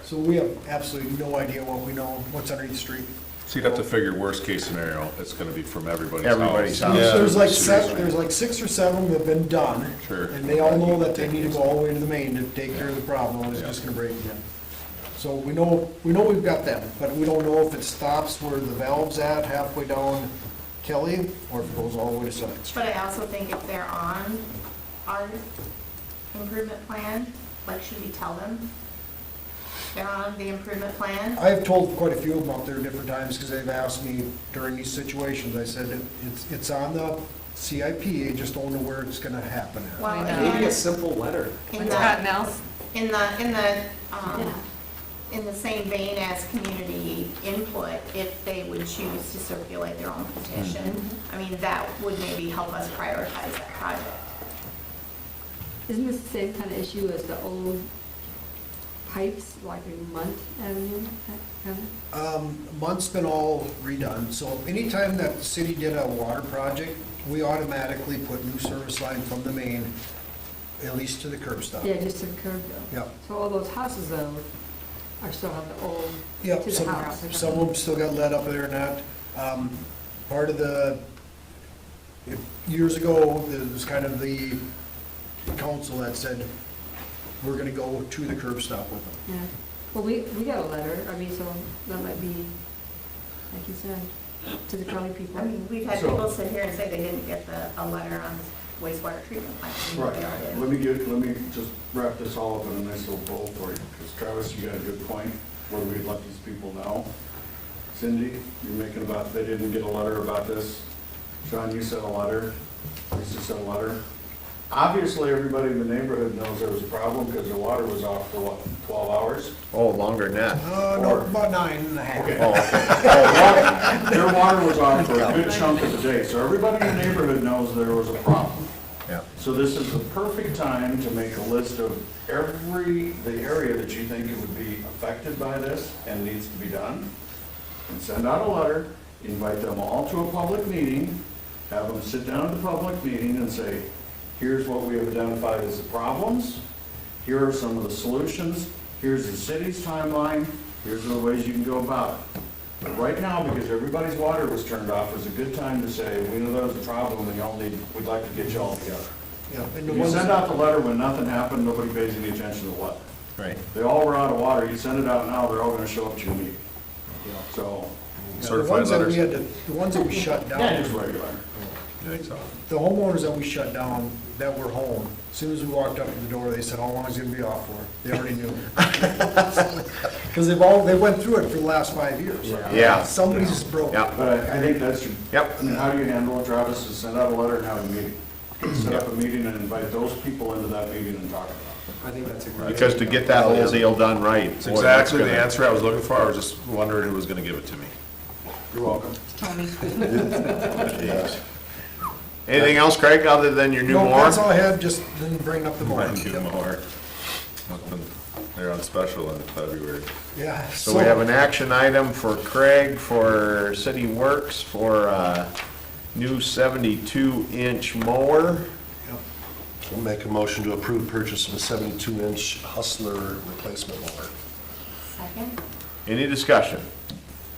So we have absolutely no idea what's underneath the street. So you'd have to figure worst case scenario, it's gonna be from everybody's house. Everybody's house. Yeah. There's like 6 or 7 that have been done. Sure. And they all know that they need to go all the way to the main to take care of the problem, and it's just gonna break again. So we know we've got them, but we don't know if it stops where the valve's at halfway down Kelly, or if it goes all the way to Second Street. But I also think if they're on our improvement plan, like, should we tell them they're on the improvement plan? I've told quite a few of them out there different times, because they've asked me during these situations, I said, it's on the CIP, I just don't know where it's gonna happen at. Well, Maybe a simple letter. in Scott the, Nels? in the same vein as community input, if they would choose to circulate their own petition, I mean, that would maybe help us prioritize that project. Isn't this the same kind of issue as the old pipes, like in Munt Avenue, that kind of? Month's been all redone, so anytime that the city did a water project, we automatically put new service line from the main, at least to the curb stop. Yeah, just to the curb though. Yep. So all those houses though are still have the old, Yep, to the house. or some of them still got lead up there and that. Part of years ago, there was kind of the council that said, we're gonna go to the curb stop with them. Yeah, well, we got a letter, I mean, so that might be, like you said, to the county people. I mean, we've had So- people sit here and say they didn't get a letter on wastewater treatment plant. Right, They all did. let me just wrap this all up in a nice little bowl for you, because Travis, you got a good point, where we'd let these people know. Cindy, you're making about, they didn't get a letter about this. Sean, you sent a letter, Lisa sent a letter. Obviously, everybody in the neighborhood knows there was a problem, because their water was off for what, 12 hours? Oh, longer than that. No, about 9.5. Okay. Oh, okay. Their water was off for a good chunk of the day, so everybody in the neighborhood knows there was a problem. Yeah. So this is the perfect time to make a list of the area that you think it would be affected by this and needs to be done. And send out a letter, invite them all to a public meeting, have them sit down at the public meeting and say, here's what we have identified as the problems, here are some of the solutions, here's the city's timeline, here's the ways you can go about it. But right now, because everybody's water was turned off, is a good time to say, we know there's a problem, and we'd like to get you all together. Yeah, and the If you ones, send out the letter when nothing happened, nobody pays any attention to the letter. Right. They all were out of water, you send it out now, they're all gonna show up to your meeting. So, the Certified ones that we letters? had the ones that we shut down. yeah, just regular. You think so? The homeowners that we shut down, that were home, as soon as we walked up to the door, they said, how long is it gonna be off for? They already knew. Because they went through it for the last 5 years. Yeah. Somebody's broke. Yeah. But I think that's, Yep. I mean, how do you handle it, Travis, is send out a letter and have a meeting. Set up a meeting and invite those people into that meeting and talk about it. I think that's a great. Because to get that whole deal done right. It's boy, that's exactly the gonna- answer I was looking for, I was just wondering who was gonna give it to me. You're welcome. Tony. Jeez. Anything else, Craig, other than your new No, mower? that's all I had, just didn't bring up the mower. Thank you, Moore. They're on special in February. Yeah. So we have an action item for Craig for City Works for a new 72-inch mower. I'll make a motion to approve purchase of a 72-inch Hustler replacement mower. Second? Any discussion?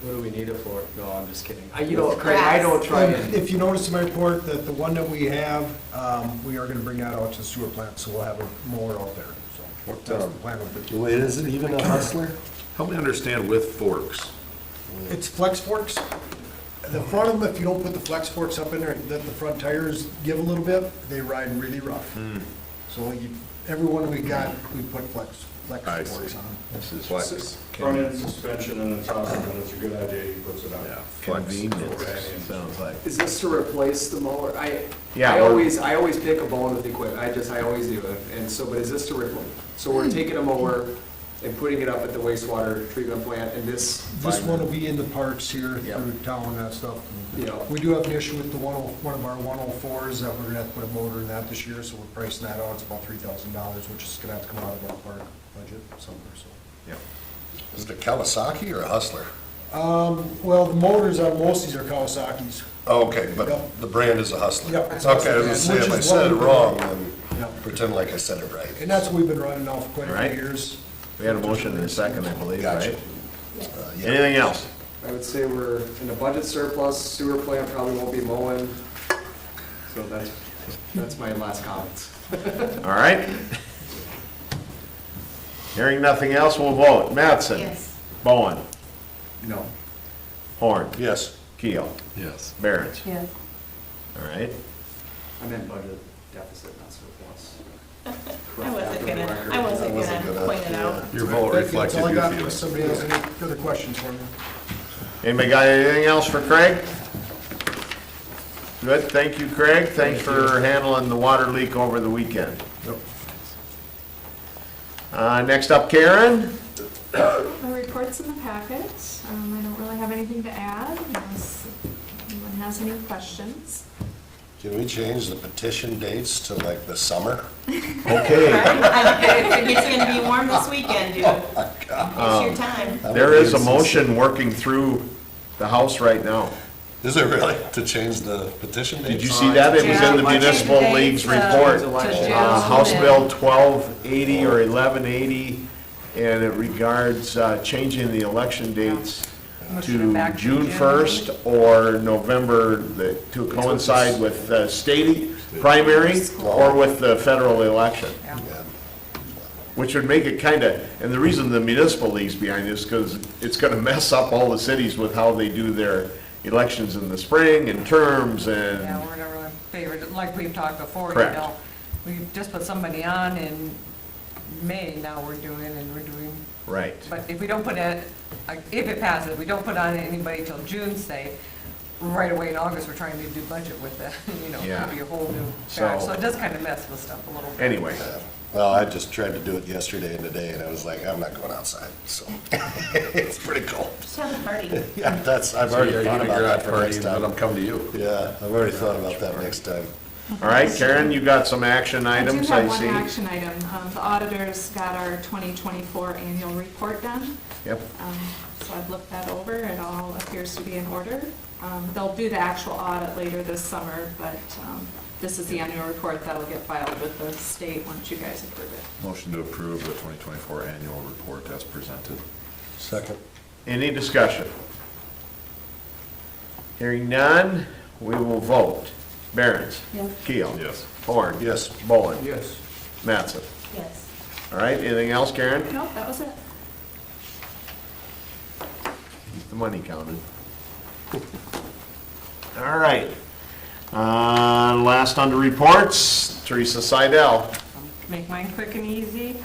What do we need it for? No, I'm just kidding. You know, Craig, I don't try and. If you notice in my report that the one that we have, we are gonna bring that out to the sewer plant, so we'll have a mower out there, so. That's the plan with it. Wait, is it even a Hustler? Help me understand with forks. It's flex forks. The front of them, if you don't put the flex forks up in there, let the front tires give a little bit, they ride really rough. So every one we got, we put flex I see. forks on. This is flex. Front end suspension and it's awesome, and it's a good idea, he puts it on. Yeah, convenience, sounds like. Is this to replace the mower? Yeah, I we're- always pick a bone with the equipment, I always do it, and so, but is this to replace? So we're taking a mower and putting it up at the wastewater treatment plant, and this. This one will be in the parks here Yep. through town and that stuff. Yeah. We do have an issue with the one of our 104s that we're gonna have to put a motor in that this year, so we're pricing that out, it's about $3,000, which is gonna have to come out of our park budget somewhere, so. Is it a Kawasaki or a Hustler? Well, the motors on most of these are Kawasaki's. Oh, okay, but Yep. the brand is a Hustler. Yep, it's Okay, I Hustler, was gonna say, which if I is said it what we- wrong, then Yep. pretend like I said it right. And that's what we've been running now for quite a Right. few years. We had a motion and a second, I believe, Gotcha. right? Yeah. Anything else? I would say we're in a budget surplus, sewer plant probably won't be mowing, so that's my last comments. All right. Hearing nothing else, we'll vote. Mattson? Yes. Bowen? No. Horn? Yes. Keel? Yes. Barrett? Yes. All right. I meant budget deficit, not surplus. I wasn't gonna point it out. Your vote That's reflected all I your got. If feelings. somebody has any other questions for me? Anybody got anything else for Craig? Good, thank you, Craig. Thanks for handling the water leak over the weekend. Next up, Karen? The report's in the packet. I don't really have anything to add unless anyone has any questions. Can we change the petition dates to like the summer? Okay. It's gonna be warm this weekend, dude. It's your time. There is a motion working through the House right now. Is it really, to change the petition dates? Did you see that? It was in the Municipal League's report. House Bill 1280 or 1180, and it regards changing the election dates to June 1st or November, to coincide with the state primary or with the federal election. Which would make it kind of, and the reason the Municipal League's behind this, because it's going to mess up all the cities with how they do their elections in the spring and terms and. Yeah, we're never in favor, like we've talked before, you Correct. know. We just put somebody on in May, now we're doing. Right. But if we don't put it, like, if it passes, we don't put on anybody till June, say, right away in August, we're trying to do budget with it, you know, Yeah. it'll be a whole new So- batch. So it does kind of mess with stuff a little bit. Anyway. Well, I just tried to do it yesterday and today, and I was like, I'm not going outside, so. It's pretty cold. Just have a party. Yeah, I've So already you're thought gonna about figure that out for party next and time. let them come to you. Yeah, I've already thought about that next time. All right, Karen, you got some action items, I I do have see. one action item. The auditors got our 2024 annual report done. Yep. So I've looked that over. It all appears to be in order. They'll do the actual audit later this summer, but this is the annual report that'll get filed with the state once you guys approve it. Motion to approve the 2024 annual report as presented. Second. Any discussion? Hearing none, we will vote. Barron's? Yes. Keel? Yes. Horn? Yes. Bowen? Yes. Mattson? Yes. All right, anything else, Karen? Nope, that was it. Keep the money counted. All right. Last under reports, Teresa Seidel. Make mine quick and easy.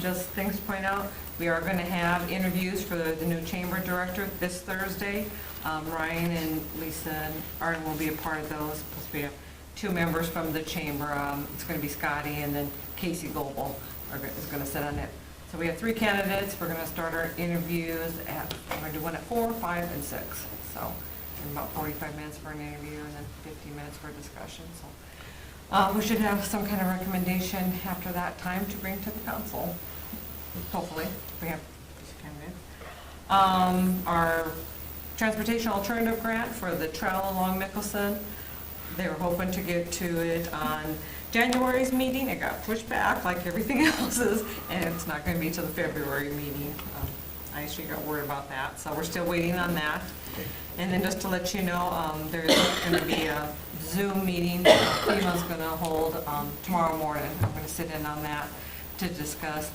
Just things to point out, we are going to have interviews for the new chamber director this Thursday. Ryan and Lisa and Arden will be a part of those. Plus we have 2 members from the chamber. It's going to be Scotty and then Casey Goebel is going to sit on it. So we have 3 candidates. We're going to start our interviews we're going to do one at 4, 5, and 6. So about 45 minutes for an interview and then 15 minutes for a discussion. So we should have some kind of recommendation after that time to bring to the council. Hopefully, we have this candidate. Our transportation alternative grant for the trail along Mickelson, they were hoping to get to it on January's meeting. It got pushed back like everything else's, and it's not going to be till the February meeting. I actually got word about that, so we're still waiting on that. And then just to let you know, there's going to be a Zoom meeting FEMA's going to hold tomorrow morning. I'm going to sit in on that to discuss.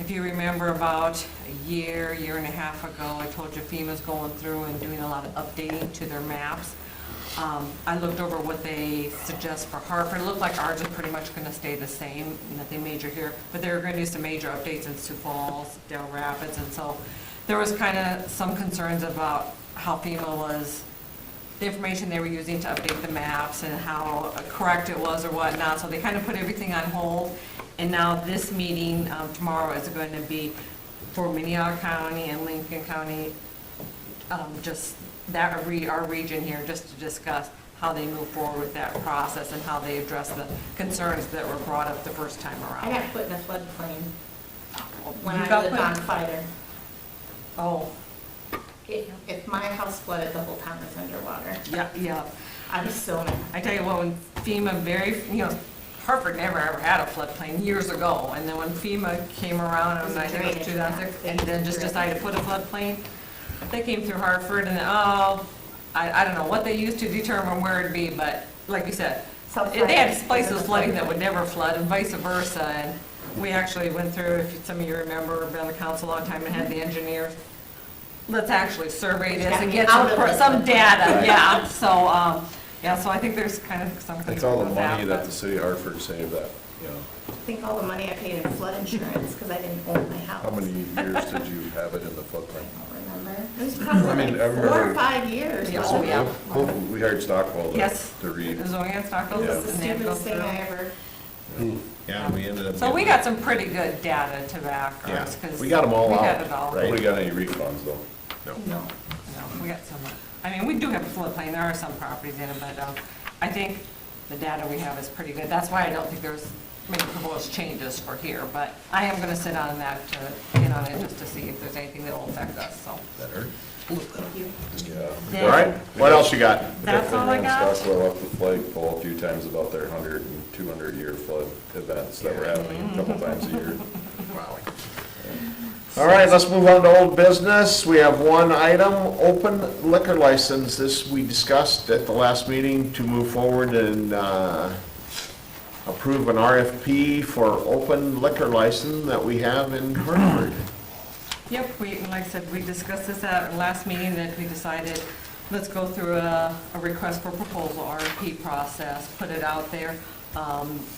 If you remember about a year and a half ago, I told you FEMA's going through and doing a lot of updating to their maps. I looked over what they suggest for Hartford. It looked like ours is pretty much going to stay the same, nothing major here, but they were going to do some major updates in Sioux Falls, Dale Rapids, and so there was kind of some concerns about how FEMA was, the information they were using to update the maps and how correct it was or whatnot, so they kind of put everything on hold. And now this meeting tomorrow is going to be for Minnehaha County and Lincoln County, just that our region here, just to discuss how they move forward with that process and how they address the concerns that were brought up the first time around. I got put in a floodplain when You I got lived put- on Fider. Oh, If my house flooded, the whole town was underwater. yeah. I was so mad. I tell you what, when FEMA Hartford never ever had a floodplain years ago, and then when FEMA came around, and I think it was 2006, and then just decided to put a floodplain, they came through Hartford, and I don't know what they used to determine where it'd be, but like you said, they had places flooding that would never flood, and vice versa, and we actually went through, if some of you remember, been on the council a long time and had the engineers, let's actually survey this and get some data, yeah, so, so I think there's kind of some. That's all the money that the city of Hartford saved that, I think all the money I paid in flood insurance, because I didn't own my house. How many years did you have it in the floodplain? I don't remember. It was probably I mean, I like 4 remember- or 5 years. Oh, yeah. We hired Stockwell Yes. to read. Zoe and Stockville. It was the and they had to go stupidest thing through. I ever. Yeah, we ended up. So we getting- got some pretty good data to back Yeah, ours, because. we got 'em all We got out, it all. right? Nobody got any refunds though. No. No, we got some, I mean, we do have a floodplain, there are some properties in it, but I think the data we have is pretty good. That's why I don't think there's maybe proposed changes for here, but I am gonna sit on that to get on it just to see if there's anything that will affect us, so. Better. Thank you. Yeah. All right, what else you got? That's all I got. Stockwell up the flagpole a few times about their 100 and 200-year flood events that were happening a couple times a year. Wow. All right, let's move on to old business. We have one item, open liquor license. This we discussed at the last meeting to move forward and approve an RFP for open liquor license that we have in Hartford. Yep, like I said, we discussed this at our last meeting, that we decided, let's go through a request for proposal, RFP process, put it out there,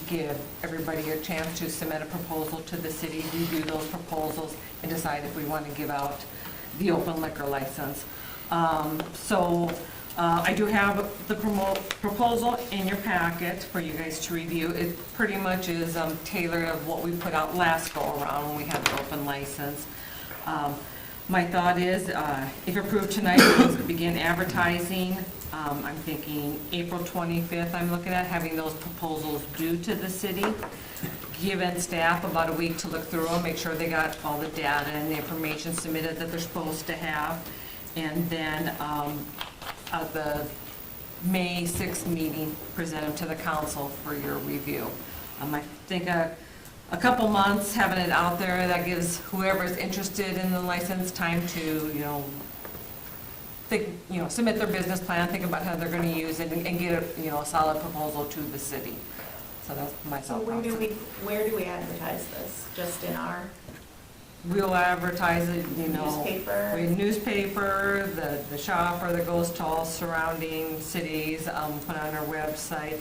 give everybody a chance to submit a proposal to the city, review those proposals, and decide if we want to give out the open liquor license. I do have the proposal in your packet for you guys to review. It pretty much is tailored of what we put out last go-around when we had the open license. My thought is, if approved tonight, we'll begin advertising. I'm thinking April 25th, I'm looking at having those proposals due to the city, giving staff about a week to look through them, make sure they got all the data and the information submitted that they're supposed to have. And then at the May 6th meeting, present them to the council for your review. I think a couple months having it out there, that gives whoever's interested in the license time to, submit their business plan, think about how they're gonna use it, and get a solid proposal to the city. So that's my So thought process. where do we advertise this? Just in our We'll advertise it, newspaper? Newspaper, the shopper that goes to all surrounding cities, put on our website.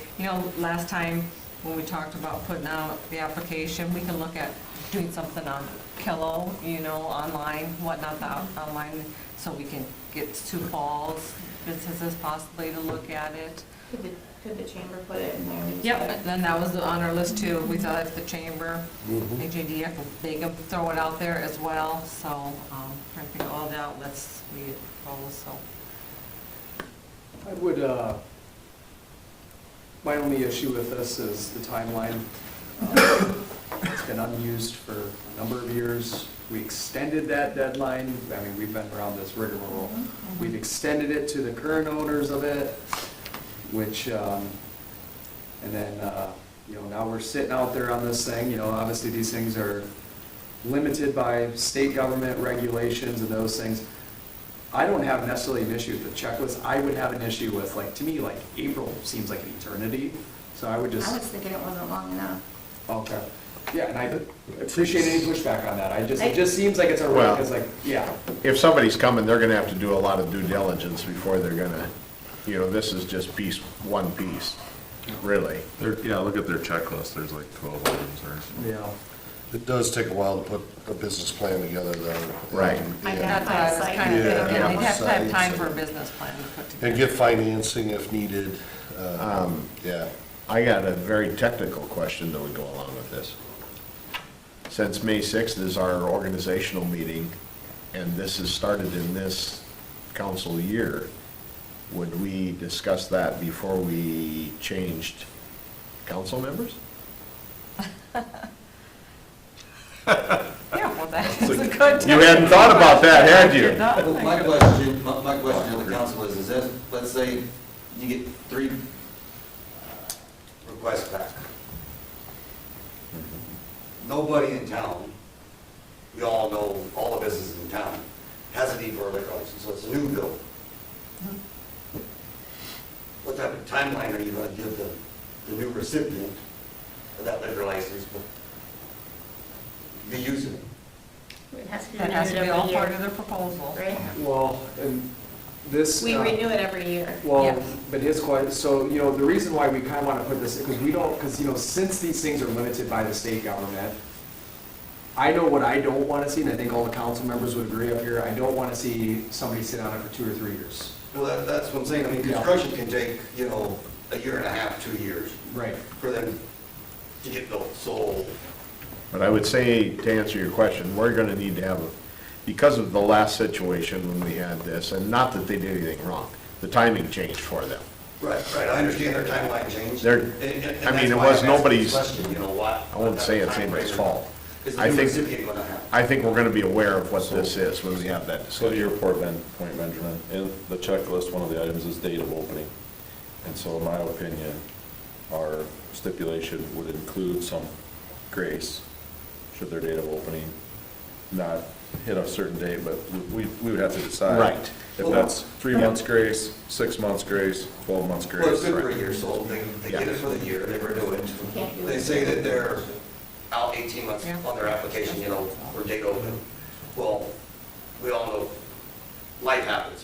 Last time when we talked about putting out the application, we can look at doing something on Killo, online, whatnot, online, so we can get Sioux Falls businesses possibly to look at it. Could the chamber put it in there? Yep, then that was on our list too. We thought if the chamber, HADF, they can throw it out there as well, so, trying to think of all the outlets we propose, so. I would, my only issue with this is the timeline. It's been unused for a number of years. We extended that deadline. I mean, we've been around this rigmarole. We've extended it to the current owners of it, which, and then, now we're sitting out there on this thing. Obviously these things are limited by state government regulations and those things. I don't have necessarily an issue with the checklist. I would have an issue with, like, to me, like, April seems like an eternity. So I would just. I was thinking it wasn't long enough. Okay. Yeah, and I appreciate any pushback on that. it just seems like it's a Well, because like, yeah. If somebody's coming, they're gonna have to do a lot of due diligence before they're gonna, this is just one piece, really. Yeah, look at their checklist, there's like 12 items or. Yeah. It does take a while to put a business plan together, though. Right. And- I and- that's what I was kind of thinking, Yeah, they'd have to have time sites for a and- business plan to put together. And get financing if needed. Yeah. I got a very technical question that would go along with this. Since May 6th is our organizational meeting, and this has started in this council year, would we discuss that before we changed council members? Yeah, well, that's a good. You hadn't thought about that, had you? Well, my question to the council is this, let's say you get 3 requests back. Nobody in town, we all know, all the businesses in town, has a need for a liquor license, so it's a new bill. What type of timeline are you gonna give the new recipient of that liquor license to be using it? It has to be That has to be renewed all every part year, of their proposal. right? Well, and this. We renew it every year. Well, Yeah. but his question, so, the reason why we kind of want to put this, because we don't, because, since these things are limited by the state government, I know what I don't want to see, and I think all the council members would agree up here, I don't want to see somebody sit on it for 2 or 3 years. Well, that's what I'm saying, I mean, Yeah. construction can take, a year and a half, 2 years Right. for them to get built, so. But I would say, to answer your question, we're gonna need to have, because of the last situation when we had this, and not that they did anything wrong, the timing changed for them. Right, I understand their timeline changed. They're- And I mean, that's it why was I'm asking this nobody's- question, what? I wouldn't say it's anybody's fault. Is the I new think, recipient gonna have? I think we're gonna be aware of what this is when we have that So to discussion. your point, Benjamin, in the checklist, one of the items is date of opening. And so in my opinion, our stipulation would include some grace, should their date of opening not hit a certain date, but we would have to decide. Right. If that's 3 months grace, 6 months grace, 12 months grace. Well, it's good for a year, so they get it for the year, they renew it. They say that they're out 18 months on their application, for date open. Well, we all know life happens,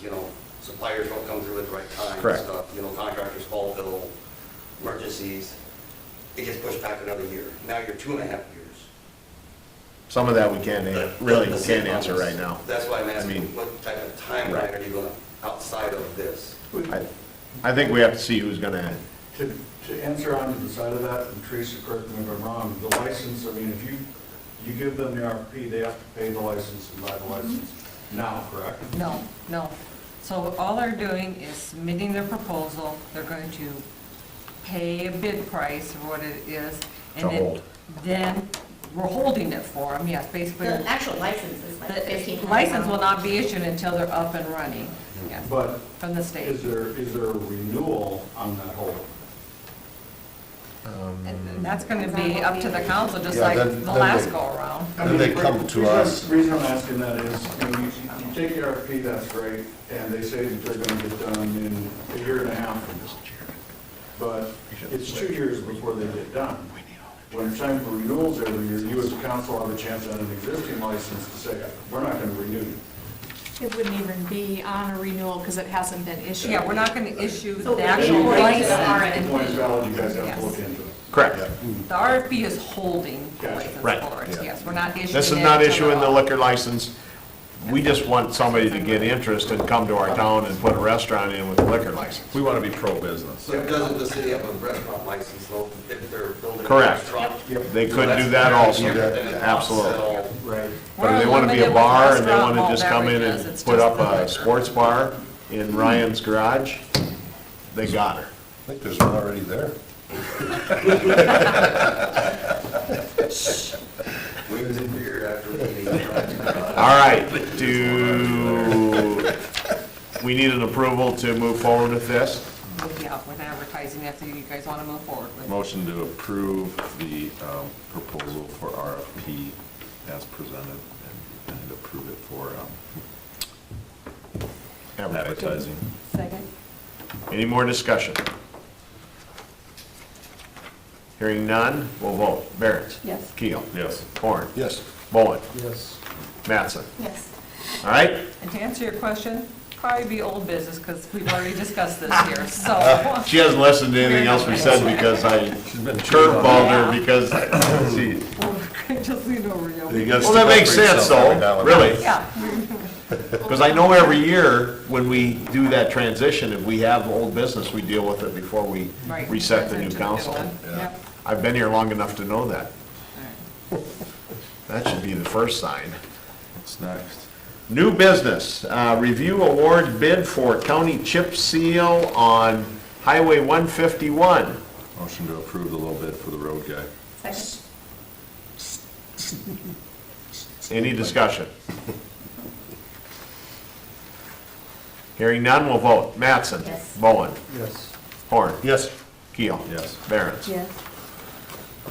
suppliers don't come through at the right time. and Correct. stuff, contractors fall bill, emergencies, it gets pushed back another year. Now you're 2.5 years. Some of that we can't, really The can't same answer numbers. right now. That's why I'm I asking, mean, what type of timeline right. are you gonna, outside of this? I think we have to see who's gonna, To answer on the side of that, and Teresa, correct me if I'm wrong, the license, I mean, if you give them the RFP, they have to pay the license and buy the license now, correct? No. So all they're doing is submitting their proposal, they're going to pay a bid price for what it is. To hold. Then we're holding it for them, yes, basically. The actual license is like $1,500. The license will not be issued until they're up and running, yes, But from the state. is there a renewal on that whole? And that's gonna be up to the council, just Yeah, like then- the then last they- go around. Then they come to us. The reason I'm asking that is, you take the RFP, that's great, and they say that they're gonna get done in a year and a half from this. But it's 2 years before they get done. When it's time for renewals every year, you as a council have a chance on an existing license to say, we're not gonna renew you. It wouldn't even be on a renewal because it hasn't been issued. Yeah, we're not gonna issue So the actual the license. The point is valid, you guys have to look into it. correct. The RFP is holding the Gotcha. license Right. for it, yes, we're not issuing it. This is not till issuing the they're liquor license. We just want somebody to get interest and come to our town and put a restaurant in with a liquor license. We want to be pro-business. So doesn't the city have a restaurant license, though, if they're building a Correct. restaurant? They could do that also, absolutely. Right. But if they want to be a bar and they want to just come in and put up a sports bar in Ryan's garage, they got her. I think there's one already there. Wings and beer after meeting. All right, we need an approval to move forward with this? Yeah, with advertising, if you guys wanna move forward with it. Motion to approve the proposal for RFP as presented and approve it for Advertising. advertising. Second? Any more discussion? Hearing none, we'll vote. Barrett? Yes. Keel? Yes. Horn? Yes. Bowen? Yes. Mattson? Yes. All right? And to answer your question, probably be old business, because we've already discussed this here, so. She hasn't listened to anything else we said because I curveballed her because, see, Just lean over, you. You gotta well, that stick up makes for yourself sense every now though, and really. then. Yeah. Because I know every year when we do that transition, if we have old business, we deal with it before we Right. reset the new Into council. one. Yep. I've been here long enough to know that. All right. That should be the first sign. What's next? New business, review award bid for county chip seal on Highway 151. Motion to approve the low bid for the road guy. Second? Any discussion? Hearing none, we'll vote. Mattson? Yes. Bowen? Yes. Horn? Yes. Keel? Yes. Barron? Yes.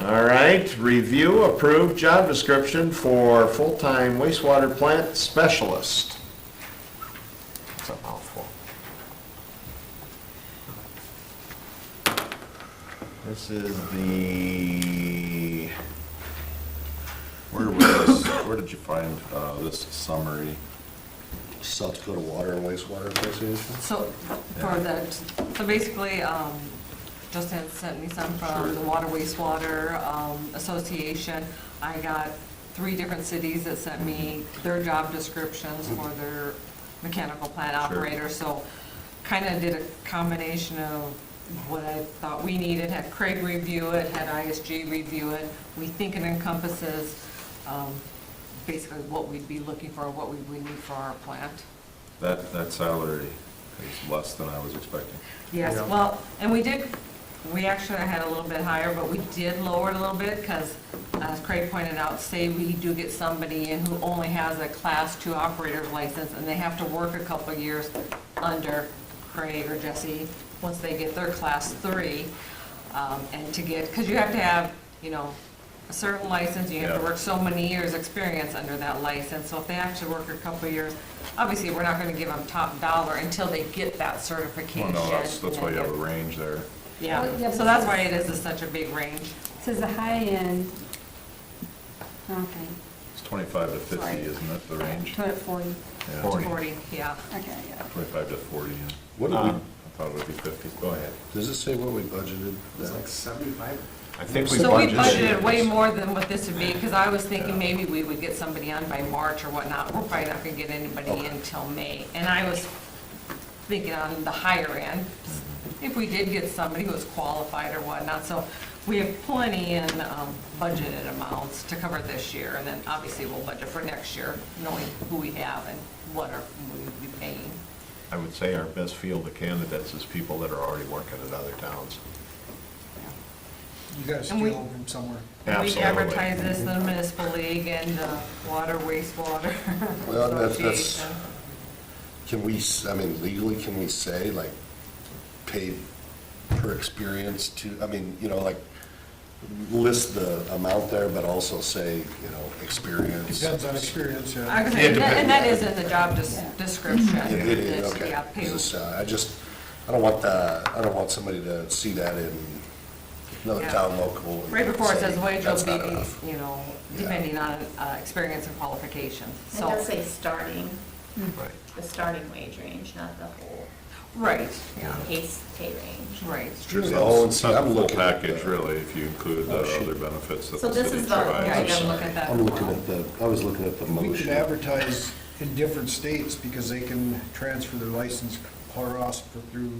All right, review approved job description for full-time wastewater plant specialist. It's a mouthful. This is the, Where did you find this summary? South Dakota Water and Wastewater Association? So, for the, so basically, Justin sent me some from the Water Wastewater Association. I got 3 different cities that sent me their job descriptions for their mechanical plant operators. So kind of did a combination of what I thought we needed, had Craig review it, had ISG review it. We think it encompasses basically what we'd be looking for, what we would need for our plant. That salary is less than I was expecting. Yes, well, and we actually had a little bit higher, but we did lower it a little bit, because as Craig pointed out, say we do get somebody in who only has a Class 2 operator's license, and they have to work a couple of years under Craig or Jesse, once they get their Class 3, and to get, because you have to have, a certain license, you have to work so many years' experience under that license, so if they have to work a couple of years, obviously, we're not gonna give them top dollar until they get that certification. Well, no, that's why you have a range there. Yeah, so that's why it is such a big range. It says the high end, okay, It's 25 to 50, Sorry. isn't it, the range? 40, Yeah. 40, yeah. okay, yeah. 25 to 40, yeah. What did we, I thought it would be 50. Go ahead. does it say what we budgeted? It's like 75. I think we So we budgeted. budgeted way more than what this would be, because I was thinking maybe we would get somebody on by March or whatnot. We're probably not gonna get anybody in until May. And I was thinking on the higher end, if we did get somebody who was qualified or whatnot. So we have plenty in budgeted amounts to cover this year, and then obviously we'll budget for next year, knowing who we have and what we would be paying. I would say our best field of candidates is people that are already working at other towns. You gotta And we- steal from somewhere. We Absolutely. advertise this in the Municipal League and Water Wastewater Well, that's, Association. can we, I mean, legally, can we say, like, paid per experience to, I mean, like, list the amount there, but also say, experience? Depends on experience, yeah. I was Yeah, saying, and that depends. is in the job description. It is, It's, okay. yeah, pay- I don't want somebody to see that in another Yeah. town local. and Right before it say, says wage will "That's not enough." be, depending on experience and qualifications, It so. does say starting, Right. the starting wage range, not the whole Right, yeah, pay range. right. Oh, and It's see, not I'm the full looking at package, the- really, if you include the Oh, shoot. other benefits that So the this city is the- provides. Yeah, you gotta look at that. I'm looking at I was looking at the We motion. can advertise in different states because they can transfer their license through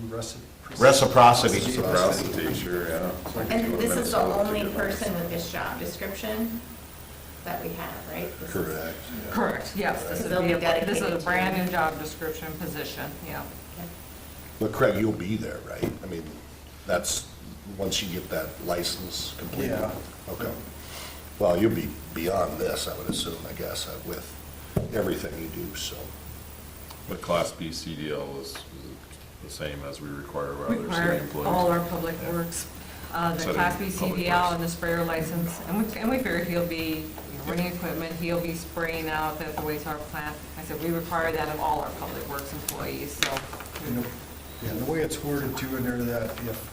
Reciprocity. Reciprocity, sure, yeah. And this is the Minnesota only to get person with this job description that we have, right? This is- Correct. yeah. Correct, yes, this They'll is be this is dedicated a to brand it. new job description position, yeah. But Craig, you'll be there, right? I mean, that's, once you get that license completed? Yeah. Okay. Well, you'll be beyond this, I would assume, I guess, with everything you do, so. The Class B CDL is the same as we require of our other city Require employees. all our public works the Setting Class B public CDL works. and the sprayer license, and we figure he'll be running equipment, he'll be spraying out at the wastewater plant. I said, we require that of all our public works employees, so. You know, yeah, the way it's worded too in there, that if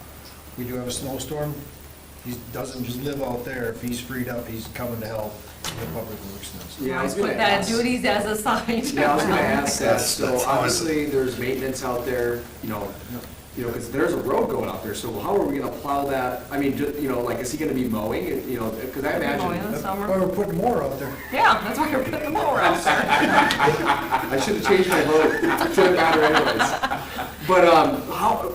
we do have a snowstorm, he doesn't just live out there. If he's freed up, he's coming to help the public works. Yeah, I was Put gonna that ask. duties as assigned. Yeah, I was gonna ask that, That's so how obviously there's maintenance out there, because there's a road going out there, so how are we gonna plow that? I mean, like, is he gonna be mowing, because I Mowing imagine. in the summer. Why we're putting more out there. Yeah, that's why we're putting the mower out there. I should have changed my vote to the matter anyways. But,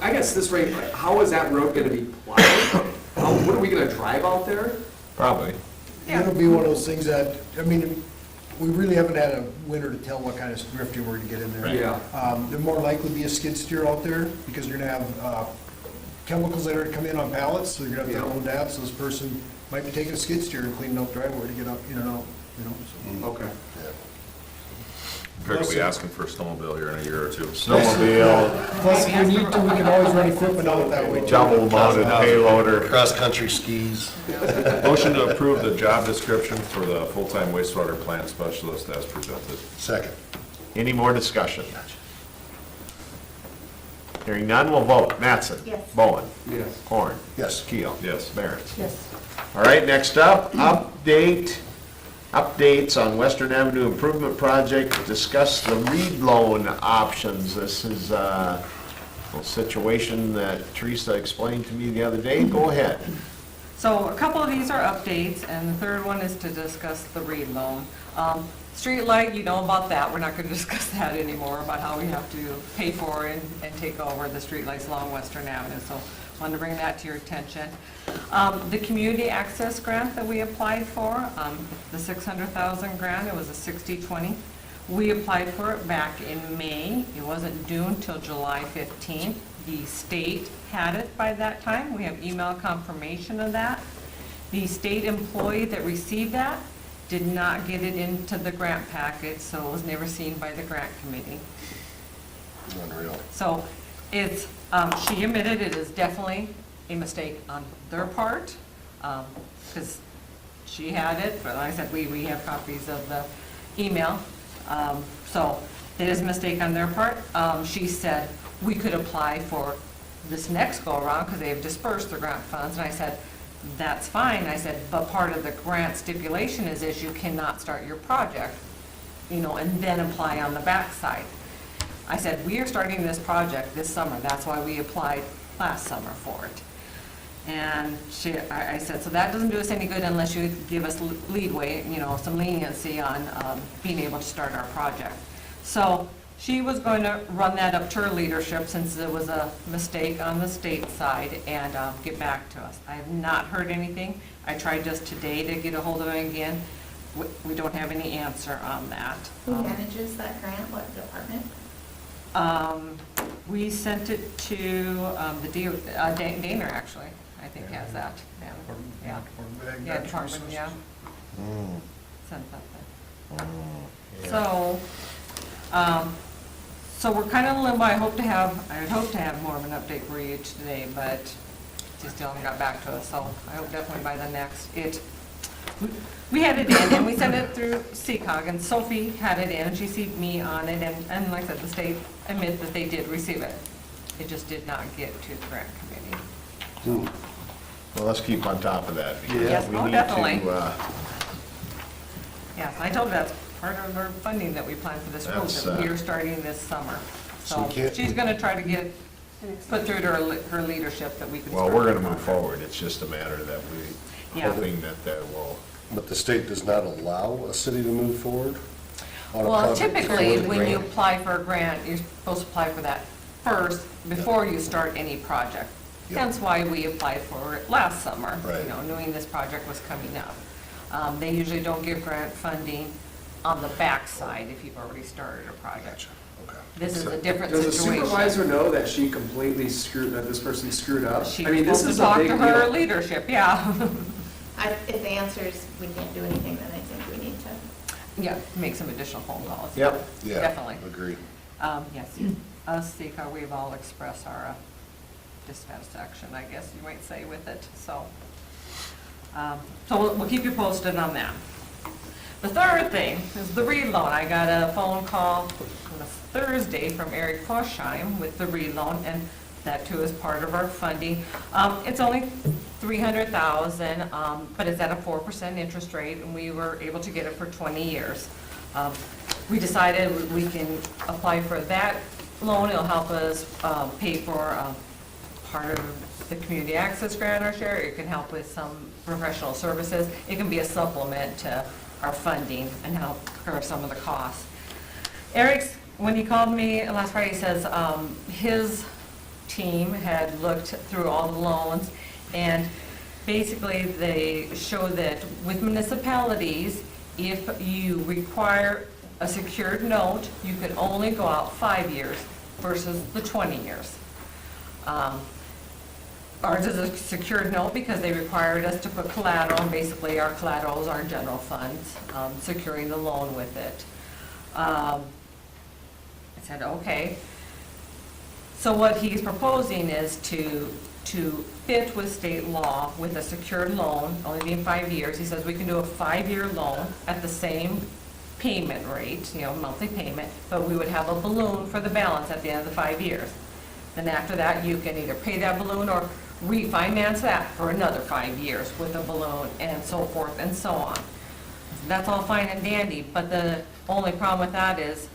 I guess this rate, how is that road gonna be plowed? What are we gonna drive out there? Probably. It'll be one of those things that, I mean, we really haven't had a winter to tell what kind of drifting we're gonna get in there. Yeah. There'll more likely be a skid steer out there, because you're gonna have chemicals that are gonna come in on pallets, so you're gonna have to unload that, so this person might be taking a skid steer and cleaning up driveway to get up, in and out, so. Okay. Compared to we asking for a snowmobile here in a year or two. Snowmobile, Plus, if we need to, we can always run equipment out that way. too. double mounted payloader. Cross-country skis. Motion to approve the job description for the full-time wastewater plant specialist as presented. Second. Any more discussion? Hearing none, we'll vote. Mattson? Yes. Bowen? Yes. Horn? Yes. Keel? Yes. Barron? Yes. All right, next up, updates on Western Avenue Improvement Project. Discuss the read loan options. This is a little situation that Teresa explained to me the other day. Go ahead. So a couple of these are updates, and the third one is to discuss the read loan. Street light, you know about that, we're not going to discuss that anymore, about how we have to pay for and take over the street lights along Western Avenue, so wanted to bring that to your attention. The community access grant that we applied for, the $600,000 grant, it was a 60/20. We applied for it back in May. It wasn't due until July 15th. The state had it by that time. We have email confirmation of that. The state employee that received that did not get it into the grant packet, so it was never seen by the grant committee. Unreal. So it's, she admitted it is definitely a mistake on their part, because she had it, but like I said, we have copies of the email. So it is a mistake on their part. She said we could apply for this next go-around because they have dispersed their grant funds, and I said, that's fine. I said, but part of the grant stipulation is you cannot start your project, and then apply on the backside. I said, we are starting this project this summer. That's why we applied last summer for it. And I said, so that doesn't do us any good unless you give us leeway, some leniency on being able to start our project. So she was going to run that up to her leadership since it was a mistake on the state side and get back to us. I have not heard anything. I tried just today to get a hold of her again. We don't have any answer on that. Who manages that grant? What department? We sent it to Daner, actually, I think has that. Yeah. Yeah, department, yeah. Sent that there. So, so we're kind of in limbo. I would hope to have more of an update for you today, but she still haven't got back to us, so I hope definitely by the next. We had it in, and we sent it through CCOG, and Sophie had it in, and she CC'd me on it, and like I said, the state admitted that they did receive it. It just did not get to the grant committee. Well, let's keep on top of that. because Yes, we oh, need definitely. to, Yes, I told her that's part of our funding that we plan for this road, That's, that we are starting this summer. So So we can't- she's gonna try to get, put through to her leadership that we can well, start. we're the going to move project. forward. It's just a matter that we, Yeah. hoping that that will. But the state does not allow a city to move forward on a Well, project typically, before the when you grant? apply for a grant, you're supposed to apply for that first before you start any project. Yeah. That's why we applied for it last summer, Right. knowing this project was coming up. They usually don't give grant funding on the backside if you've already started a project. Okay. This is a different Does the situation. supervisor know that she completely that this person screwed up? She's I mean, this supposed is to a talk big to her deal. leadership, yeah. If the answer is we can't do anything, then I think we need to. Yeah, make some additional phone calls. Yep. Yeah, Definitely. agreed. Yes, us, CECA, we've all expressed our dissatisfaction, I guess you might say, with it, so. So we'll keep you posted on that. The third thing is the read loan. I got a phone call on a Thursday from Eric Fosheim with the read loan, and that too is part of our funding. It's only $300,000, but it's at a 4% interest rate, and we were able to get it for 20 years. We decided we can apply for that loan. It'll help us pay for part of the community access grant, our share. It can help with some professional services. It can be a supplement to our funding and help cover some of the costs. Eric's, when he called me last Friday, he says his team had looked through all the loans, and basically they show that with municipalities, if you require a secured note, you can only go out 5 years versus the 20 years. Ours is a secured note because they required us to put collateral, and basically our collateral is our general funds, securing the loan with it. I said, okay. So what he's proposing is to fit with state law with a secured loan, only being 5 years. He says we can do a 5-year loan at the same payment rate, monthly payment, but we would have a balloon for the balance at the end of the 5 years. Then after that, you can either pay that balloon or refinance that for another 5 years with a balloon, and so forth and so on. That's all fine and dandy, but the only problem with that is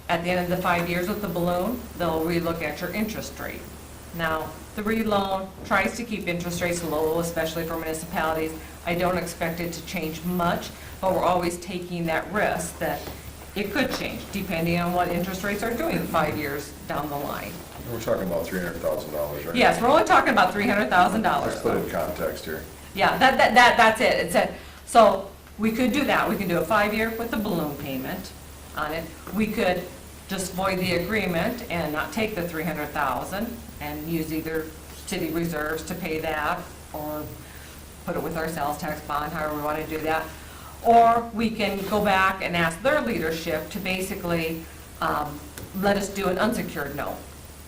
at the end of the 5 years with the balloon, they'll relook at your interest rate. Now, the REIT loan tries to keep interest rates low, especially for municipalities. I don't expect it to change much, but we're always taking that risk that it could change depending on what interest rates are doing 5 years down the line. We're talking about $300,000, right? Yes, we're only talking about $300,000. Let's put it in context here. Yeah, that's it. It's it. So we could do that. We can do a 5-year with a balloon payment on it. We could just void the agreement and not take the $300,000 and use either city reserves to pay that, or put it with our sales tax bond, however we want to do that. Or we can go back and ask their leadership to basically let us do an unsecured note.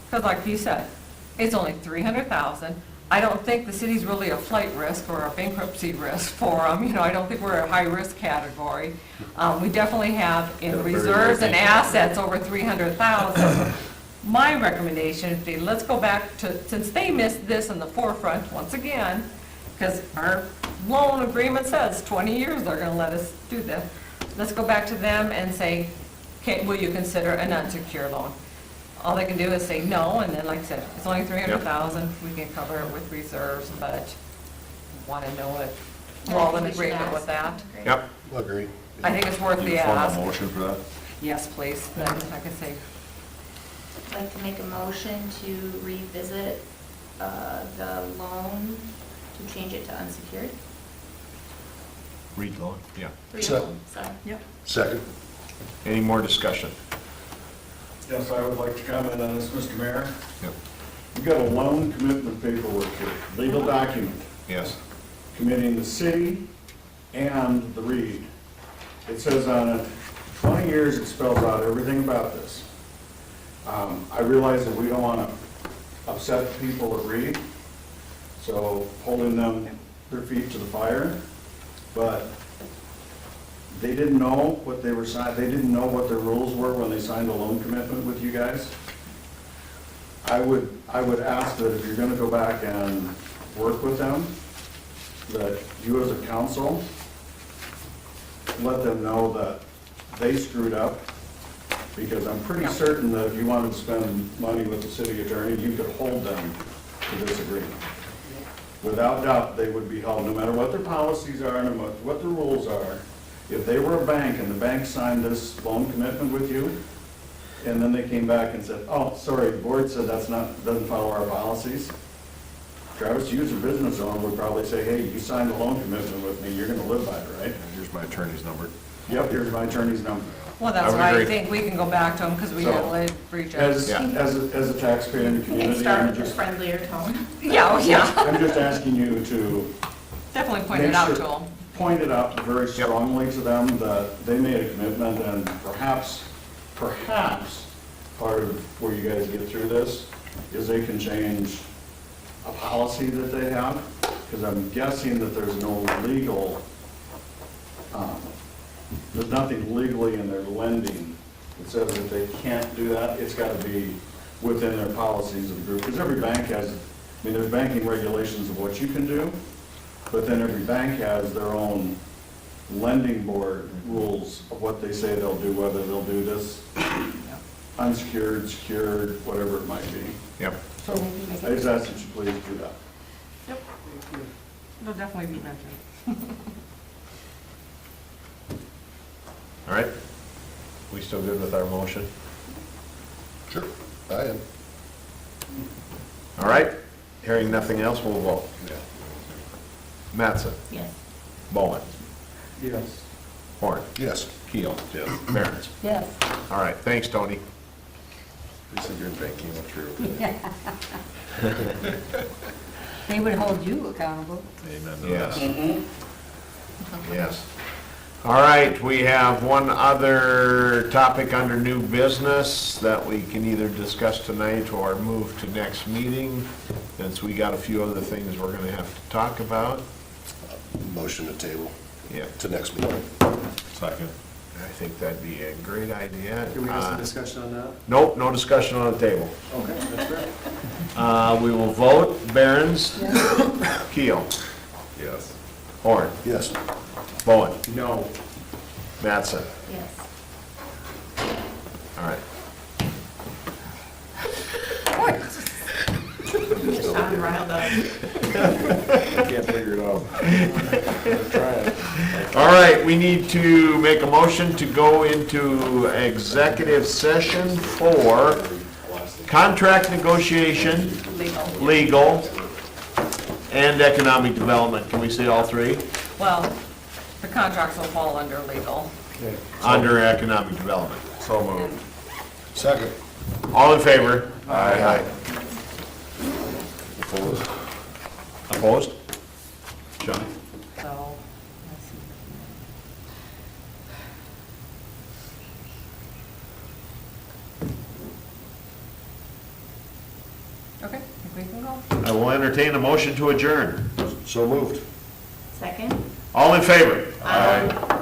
Because like you said, it's only $300,000. I don't think the city's really a flight risk or a bankruptcy risk for them. I don't think we're a high-risk category. We definitely have in reserves and assets over $300,000. My recommendation would be, let's go back to, since they missed this in the forefront once again, because our loan agreement says 20 years they're going to let us do this. Let's go back to them and say, okay, will you consider an unsecured loan? All they can do is say no, and then, like I said, it's only $300,000. We can cover it with reserves, but want to know if we're all in agreement with that. Yep. Agree. I think it's worth the You form ask. a motion for that? Yes, please. Then I can say, I'd like to make a motion to revisit the loan, to change it to unsecured. Read loan, yeah. Loan, sorry. yep. Second. Any more discussion? Yes, I would like to comment on this, Mr. Mayor. Yep. You've got a loan commitment paperwork here, legal document, Yes. committing the city and the REIT. It says on it, 20 years, it spells out everything about this. I realize that we don't want to upset the people at REIT, so holding their feet to the fire, but they didn't know what they were signing, they didn't know what their rules were when they signed a loan commitment with you guys. I would ask that if you're gonna go back and work with them, that you as a council, let them know that they screwed up, because I'm pretty certain that if you wanted to spend money with the city attorney, you could hold them to this agreement. Without doubt, they would be held, no matter what their policies are and what the rules are. If they were a bank and the bank signed this loan commitment with you, and then they came back and said, oh, sorry, the board said doesn't follow our policies. Travis, you as a business owner would probably say, hey, you signed a loan commitment with me, you're gonna live by it, right? Here's my attorney's number. Yep, here's my attorney's number. Well, that's why I think we can go back to them, because we So, have breach As of. a taxpayer in the You can community, start I'm with a just, friendlier tone. Yeah, yeah. I'm just asking you to Definitely point make it out sure- to them. point it out very strongly to them that they made a commitment, and perhaps part of where you guys get through this is they can change a policy that they have? Because I'm guessing that there's no legal, there's nothing legally in their lending that says that they can't do that. It's got to be within their policies of the group. Because every bank has, I mean, there's banking regulations of what you can do, but then every bank has their own lending board rules of what they say they'll do, whether they'll do this unsecured, secured, whatever it might be. Yep. So I just ask that you please do that. Yep. It'll definitely be mentioned. All right? We still good with our motion? Sure, I am. All right? Hearing nothing else, we'll vote. Mattson? Yes. Bowen? Yes. Horn? Yes. Keel? Yes. Barons? Yes. All right, thanks, Tony. You said you're banking went through. They would hold you accountable. Amen to Yes. that. Yes. All right, we have one other topic under new business that we can either discuss tonight or move to next meeting, since we got a few other things we're gonna have to talk about. Motion to table Yeah, to next meeting. Second. I think that'd be a great idea. Can we have some discussion on that? Nope, no discussion on the table. Okay, that's great. We will vote. Barons? Keel? Yes. Horn? Yes. Bowen? No. Mattson? Yes. All right. Sean riled up. Can't figure it out. Try it. All right, we need to make a motion to go into executive session for contract negotiation, legal, and economic development. Can we say all three? Well, the contracts will fall under legal. Under economic development. So moved. Second. All in favor? Aye. Opposed? Opposed? John? So, let's see. Okay, I think we can go. I will entertain a motion to adjourn. So moved. Second? All in favor? Aye.